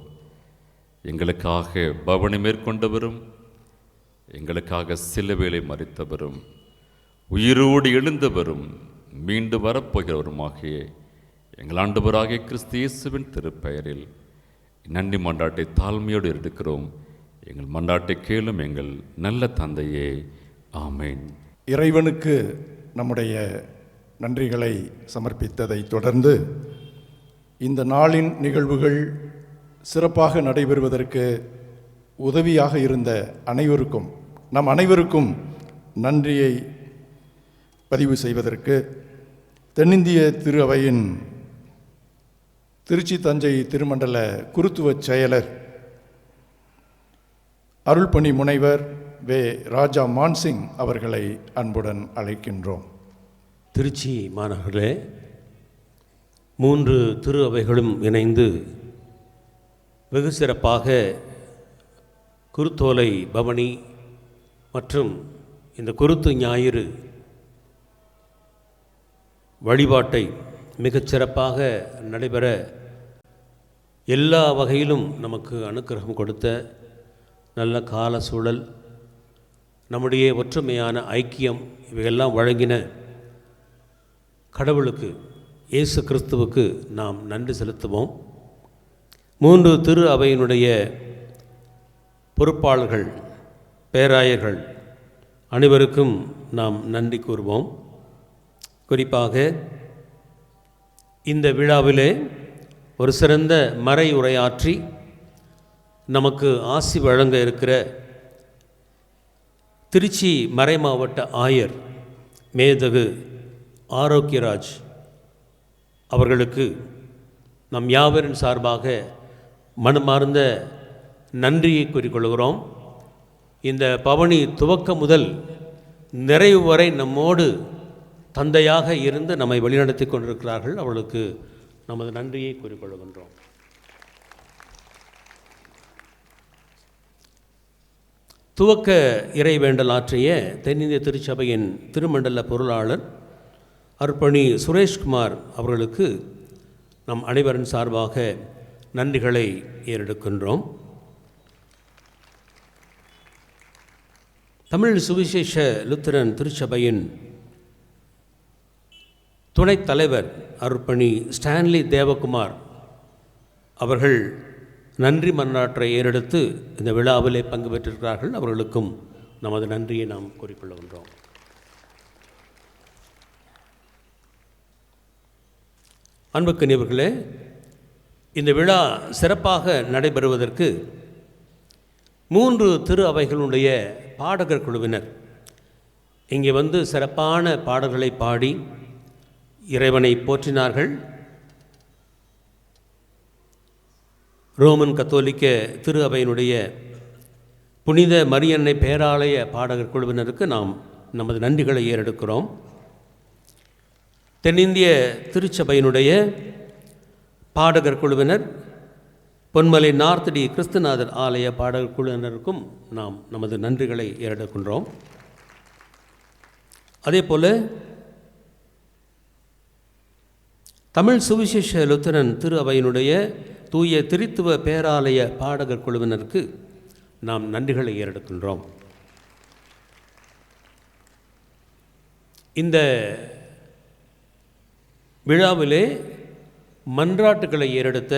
எங்களுக்காக பவனி மேற்கொண்டவரும் எங்களுக்காக சிலுவையிலே மரித்தவரும் உயிரோடு எழுந்தவரும் மீண்டு வரப்போகிறவருமாகிய எங்கள் ஆண்டவராகிய கிறிஸ்து இயேசுவின் திருப்பெயரில் நன்றி மன்றாட்டை தாழ்மையோடு எடுக்கிறோம். எங்கள் மன்றாட்டை கேளும் எங்கள் நல்ல தந்தையே, ஆமேன். இறைவனுக்கு நம்முடைய நன்றிகளை சமர்ப்பித்ததை தொடர்ந்து இந்த நாளின் நிகழ்வுகள் சிறப்பாக நடைபெறுவதற்கு உதவியாக இருந்த அனைவருக்கும், நம் அனைவருக்கும் நன்றியை பதிவு செய்வதற்கு தென்னிந்திய திரு அவையின் திருச்சி தஞ்சை திருமண்டல குருத்துவச் செயலர் அருள்பணி முனைவர் வே ராஜா மான்சிங் அவர்களை அன்புடன் அழைக்கின்றோம். திருச்சி மாநகரிலே 3 திரு அவைகளும் இணைந்து வெகு சிறப்பாக குருத்தோலை பவனி மற்றும் இந்த குருத்து ஞாயிறு வழிபாட்டை மிகச் சிறப்பாக நடைபெற எல்லா வகையிலும் நமக்கு அனுக்கிரகம் கொடுத்த நல்ல கால சூழல், நம்முடைய ஒற்றுமையான ஐக்கியம், இவையெல்லாம் வழங்கின கடவுளுக்கு, இயேசு கிறிஸ்துவுக்கு நாம் நன்றி செலுத்துவோம். 3 திரு அவையினுடைய பொறுப்பாளர்கள், பேராயர்கள் அனைவருக்கும் நாம் நன்றி கூறுவோம். குறிப்பாக இந்த விழாவிலே ஒரு சிறந்த மறை உரையாற்றி நமக்கு ஆசி வழங்க இருக்கிற திருச்சி மறைமாவட்ட ஆயர் மேதகு ஆரோக்கியராஜ் அவர்களுக்கு நம் யாவரின் சார்பாக மனமார்ந்த நன்றியை கூறிக்கொள்கிறோம். இந்த பவனி துவக்கம் முதல் நிறைவு வரை நம்மோடு தந்தையாக இருந்து நம்மை வழிநடத்தி கொண்டிருக்கிறார்கள். அவர்களுக்கு நமது நன்றியை கூறிக்கொள்கின்றோம். துவக்க இறைவேண்டல் ஆற்றிய தென்னிந்திய திருச்சபையின் திருமண்டல பொருளாளர் அர்ப்பணி சுரேஷ்குமார் அவர்களுக்கு நம் அனைவரின் சார்பாக நன்றிகளை ஏறெடுக்கின்றோம். தமிழ் சுவிசேஷ லுத்திரன் திருச்சபையின் துணைத் தலைவர் அர்ப்பணி ஸ்டான்லி தேவகுமார் அவர்கள் நன்றி மன்றாட்டை ஏறெடுத்து இந்த விழாவிலே பங்கு பெற்றிருக்கிறார்கள். அவர்களுக்கும் நமது நன்றியை நாம் கூறிக்கொள்கின்றோம். அன்புக்குரியவர்களே, இந்த விழா சிறப்பாக நடைபெறுவதற்கு 3 திரு அவைகளுடைய பாடகர் குழுவினர் இங்கே வந்து சிறப்பான பாடல்களை பாடி இறைவனை போற்றினார்கள். ரோமன் கத்தோலிக்க திரு அவையினுடைய புனித மரியன்னை பேராலய பாடகர் குழுவினருக்கு நாம் நமது நன்றிகளை ஏறெடுக்கிறோம். தென்னிந்திய திருச்சபையினுடைய பாடகர் குழுவினர், பொன்மலை நார்த் டி கிறிஸ்துநாதர் ஆலய பாடகர் குழுவினருக்கும் நாம் நமது நன்றிகளை ஏறெடுக்கின்றோம். அதே போல் தமிழ் சுவிசேஷ லுத்திரன் திரு அவையினுடைய தூய திரித்துவ பேராலய பாடகர் குழுவினருக்கு நாம் நன்றிகளை ஏறெடுக்கின்றோம். இந்த விழாவிலே மன்றாட்டுகளை ஏறெடுத்த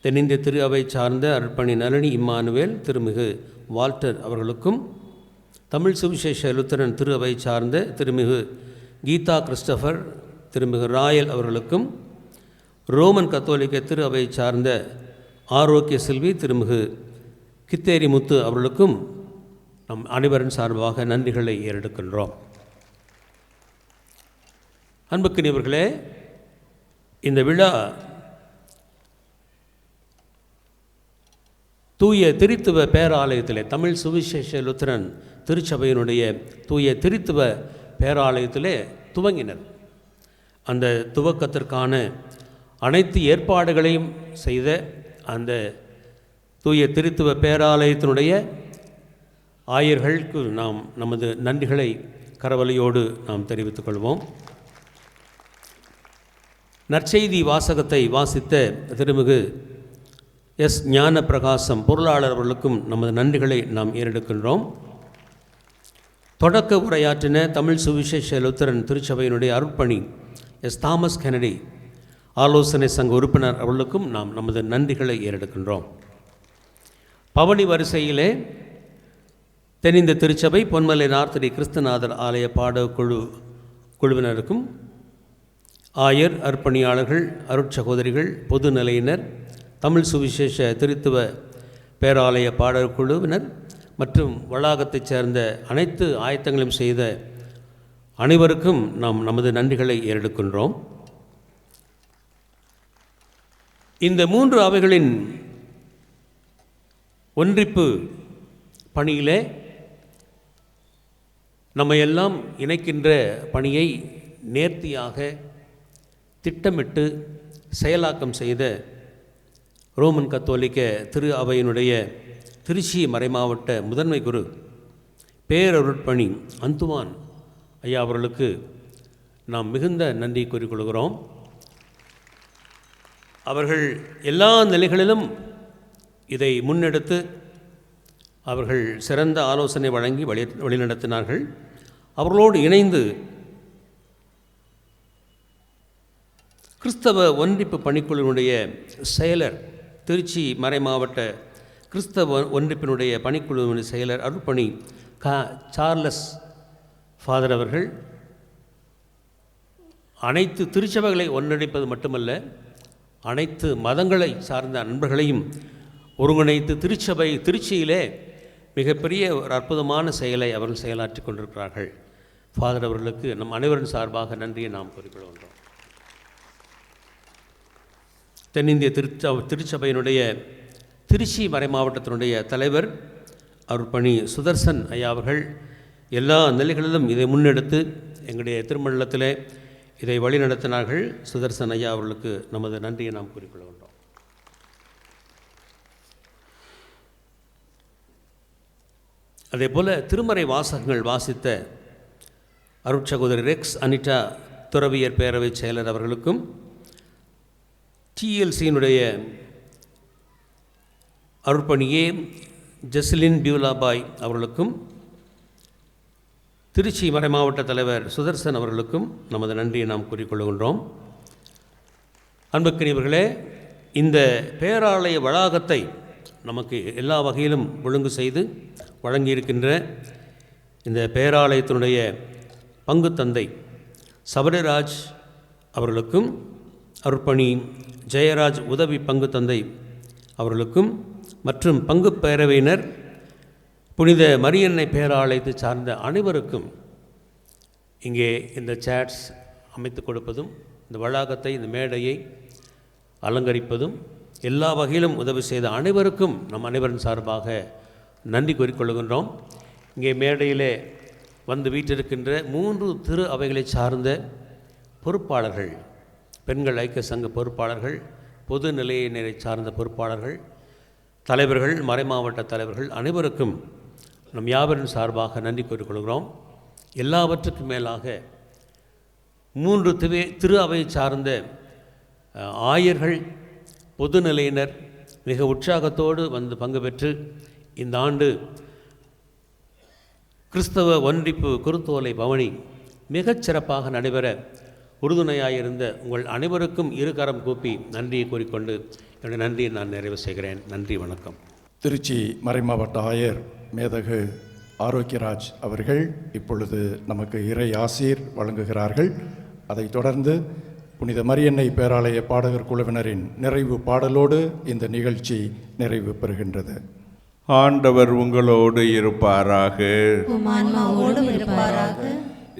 தென்னிந்திய திரு அவை சார்ந்த அர்ப்பணி நளினி இம்மானுவேல், திருமிகு வால்டர் அவர்களுக்கும், தமிழ் சுவிசேஷ லுத்திரன் திரு அவை சார்ந்த திருமிகு கீதா கிறிஸ்டபர், திருமிகு ராயல் அவர்களுக்கும், ரோமன் கத்தோலிக்க திரு அவை சார்ந்த ஆரோக்கிய செல்வி திருமிகு கித்தேரி முத்து அவர்களுக்கும் நம் அனைவரின் சார்பாக நன்றிகளை ஏறெடுக்கின்றோம். அன்புக்குரியவர்களே, இந்த விழா தூய திரித்துவ பேராலயத்திலே, தமிழ் சுவிசேஷ லுத்திரன் திருச்சபையினுடைய தூய திரித்துவ பேராலயத்திலே துவங்கினர். அந்த துவக்கத்திற்கான அனைத்து ஏற்பாடுகளையும் செய்த அந்த தூய திரித்துவ பேராலயத்தினுடைய ஆயர்களுக்கு நாம் நமது நன்றிகளை கரவலையோடு நாம் தெரிவித்துக் கொள்வோம். நற்செய்தி வாசகத்தை வாசித்த திருமிகு எஸ் ஞான பிரகாசம் பொருளாளர் அவர்களுக்கும் நமது நன்றிகளை நாம் ஏறெடுக்கின்றோம். தொடக்க உரையாற்றின தமிழ் சுவிசேஷ லுத்தரன் திருச்சபையினுடைய அருட்பணி எஸ் தாமஸ் கெனடி ஆலோசனை சங்க உறுப்பினர் அவர்களுக்கும் நாம் நமது நன்றிகளை ஏறெடுக்கின்றோம். பவனி வரிசையிலே தென்னிந்திய திருச்சபை பொன்மலை நார்த்தடி கிறிஸ்துநாதர் ஆலய குழுவினருக்கும் ஆயர், அர்ப்பணியாளர்கள், அருட்சகோதரிகள், பொது நிலையினர், தமிழ் சுவிசேஷ திருத்துவ பேராலய பாடல் குழுவினர் மற்றும் வளாகத்தைச் சேர்ந்த அனைத்து ஆயத்தங்களையும் செய்த அனைவருக்கும் நாம் நமது நன்றிகளை ஏறெடுக்கின்றோம். இந்த 3 அவைகளின் ஒன்றிப்பு பணியிலே நம்மையெல்லாம் இணைக்கின்ற பணியை நேர்த்தியாக திட்டமிட்டு செயலாக்கம் செய்த ரோமன் கத்தோலிக்க திரு அவையினுடைய திருச்சி மறைமாவட்ட முதன்மை குரு பேரருட்பணி அந்துவான் ஐயா அவர்களுக்கு நாம் மிகுந்த நன்றி கூறிக்கொள்கிறோம். அவர்கள் எல்லா நிலைகளிலும் இதை முன்னெடுத்து அவர்கள் சிறந்த ஆலோசனை வழங்கி வழிநடத்தினார்கள். அவர்களோடு இணைந்து கிறிஸ்தவ ஒன்றிப்பு பணிக்குழுவினுடைய செயலர், திருச்சி மறைமாவட்ட கிறிஸ்தவ ஒன்றிப்பினுடைய பணிக்குழுவினுடைய செயலர் அருட்பணி சார்லஸ் ஃபாதர் அவர்கள் அனைத்து திருச்சபைகளை ஒன்றிணைப்பது மட்டுமல்ல, அனைத்து மதங்களை சார்ந்த நண்பர்களையும் ஒருங்கிணைத்து திருச்சியிலே மிகப்பெரிய ஒரு அற்புதமான செயலை அவர்கள் செயலாற்றி கொண்டிருக்கிறார்கள். ஃபாதர் அவர்களுக்கு நம் அனைவரின் சார்பாக நன்றியை நாம் கூறிக்கொள்கின்றோம். தென்னிந்திய திருச்சபையினுடைய திருச்சி மறைமாவட்டத்தினுடைய தலைவர் அருட்பணி சுதர்சன் ஐயா அவர்கள் எல்லா நிலைகளிலும் இதை முன்னெடுத்து எங்களுடைய திருமண்டலத்திலே இதை வழிநடத்தினார்கள். சுதர்சன் ஐயா அவர்களுக்கு நமது நன்றியை நாம் கூறிக்கொள்கின்றோம். அதேபோல் திருமறை வாசகங்கள் வாசித்த அருட்சகோதரி ரெக்ஸ் அனிட்டா துறவியர் பேரவை செயலர் அவர்களுக்கும், டிஎல்சியினுடைய அருட்பணியே ஜெஸ்லின் பியூலாபாய் அவர்களுக்கும், திருச்சி மறைமாவட்ட தலைவர் சுதர்சன் அவர்களுக்கும் நமது நன்றியை நாம் கூறிக்கொள்கின்றோம். அன்புக்குரியவர்களே, இந்த பேராலய வளாகத்தை நமக்கு எல்லா வகையிலும் ஒழுங்கு செய்து வழங்கியிருக்கின்ற இந்த பேராலயத்தினுடைய பங்கு தந்தை சபரிராஜ் அவர்களுக்கும், அருட்பணி ஜெயராஜ் உதவி பங்கு தந்தை அவர்களுக்கும் மற்றும் பங்கு பேரவையினர், புனித மரியன்னை பேராலயத்தை சார்ந்த அனைவருக்கும், இங்கே இந்த சேட்ஸ் அமைத்து கொடுப்பதும், இந்த வளாகத்தை, இந்த மேடையை அலங்கரிப்பதும், எல்லா வகையிலும் உதவி செய்த அனைவருக்கும் நம் அனைவரின் சார்பாக நன்றி கூறிக்கொள்கின்றோம். இங்கே மேடையிலே வந்து வீற்றிருக்கின்ற 3 திரு அவைகளை சார்ந்த பொறுப்பாளர்கள், பெண்கள் ஐக்கிய சங்க பொறுப்பாளர்கள், பொது நிலையினரை சார்ந்த பொறுப்பாளர்கள், தலைவர்கள், மறைமாவட்ட தலைவர்கள் அனைவருக்கும் நம் யாவரின் சார்பாக நன்றி கூறிக்கொள்கிறோம். எல்லாவற்றுக்கும் மேலாக 3 திரு அவையை சார்ந்த ஆயர்கள், பொதுநிலையினர் மிக உற்சாகத்தோடு வந்து பங்கு பெற்று இந்த ஆண்டு கிறிஸ்தவ ஒன்றிப்பு குருத்தோலை பவனி மிகச் சிறப்பாக நடைபெற உறுதுணையாயிருந்த உங்கள் அனைவருக்கும் இருகரம் கூப்பி நன்றியை கூறிக்கொண்டு என்னுடைய நன்றியை நான் நிறைவு செய்கிறேன். நன்றி, வணக்கம். திருச்சி மறைமாவட்ட ஆயர் மேதகு ஆரோக்கியராஜ் அவர்கள் இப்பொழுது நமக்கு இறை ஆசீர் வழங்குகிறார்கள். அதைத் தொடர்ந்து புனித மரியன்னை பேராலய பாடகர் குழுவினரின் நிறைவு பாடலோடு இந்த நிகழ்ச்சி நிறைவு பெறுகின்றது. ஆண்டவர் உங்களோடு இருப்பாராக.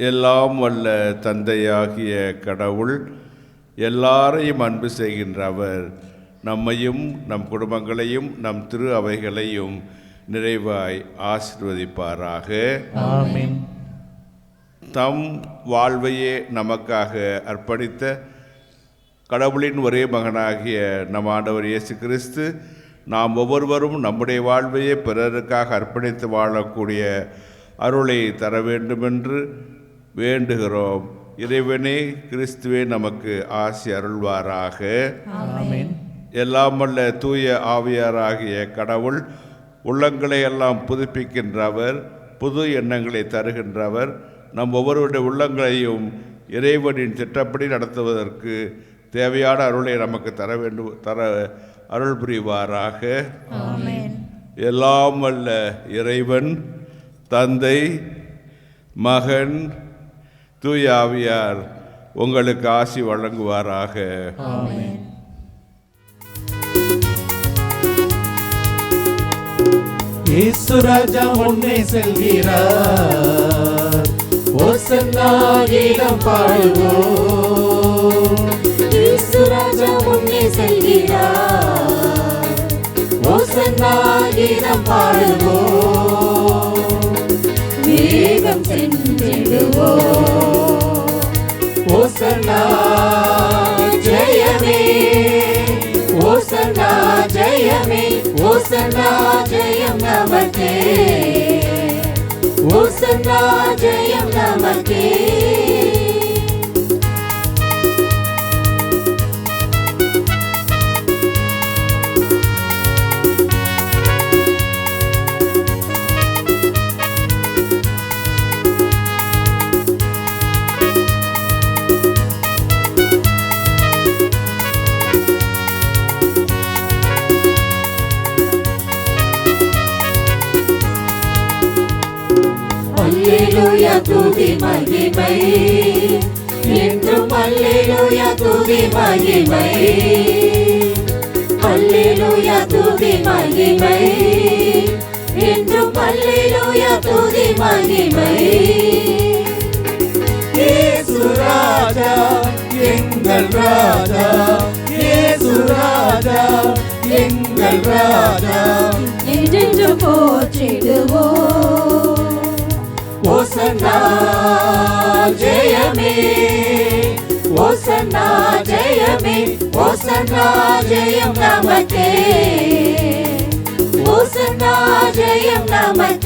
எல்லாம் வல்ல தந்தையாகிய கடவுள், எல்லாரையும் அன்பு செய்கின்ற அவர், நம்மையும் நம் குடும்பங்களையும் நம் திரு அவைகளையும் நிறைவாய் ஆசீர்வதிப்பாராக. ஆமென். தம் வாழ்வையே நமக்காக அர்ப்பணித்த கடவுளின் ஒரே மகனாகிய நம் ஆண்டவர் இயேசு கிறிஸ்து நாம் ஒவ்வொருவரும் நம்முடைய வாழ்வையே பிறருக்காக அர்ப்பணித்து வாழக்கூடிய அருளை தர வேண்டுமென்று வேண்டுகிறோம். இறைவனே, கிறிஸ்துவே நமக்கு ஆசி அருள்வாராக. ஆமென். எல்லாம் வல்ல தூய ஆவியாராகிய கடவுள் உள்ளங்களை எல்லாம் புதுப்பிக்கின்றவர், புது எண்ணங்களை தருகின்றவர். நம் ஒவ்வொருவருடைய உள்ளங்களையும் இறைவனின் திட்டப்படி நடத்துவதற்கு தேவையான அருளை நமக்கு தர அருள் புரிவாராக. எல்லாம் வல்ல இறைவன் தந்தை, மகன், தூய ஆவியார் உங்களுக்கு ஆசி வழங்குவாராக. இயேசு ராஜா முன்னே செல்கிறார், ஓசன்னா கீதம் பாடுவோம். இயேசு ராஜா முன்னே செல்கிறார், ஓசன்னா கீதம் பாடுவோம். வேகம் சென்றிடுவோம், ஓசன்னா ஜெயமே, ஓசன்னா ஜெயமே, ஓசன்னா ஜெயம் நமக்கே, ஓசன்னா ஜெயம் நமக்கே. அல்லேலூயா துதி மகிமை என்றும், அல்லேலூயா துதி மகிமை, அல்லேலூயா துதி மகிமை என்றும், அல்லேலூயா துதி மகிமை. இயேசு ராஜா எங்கள் ராஜா, இயேசு ராஜா எங்கள் ராஜா, என்றென்று போற்றிடுவோம். ஓசன்னா ஜெயமே, ஓசன்னா ஜெயமே, ஓசன்னா ஜெயம் நமக்கே, ஓசன்னா ஜெயம் நமக்கே.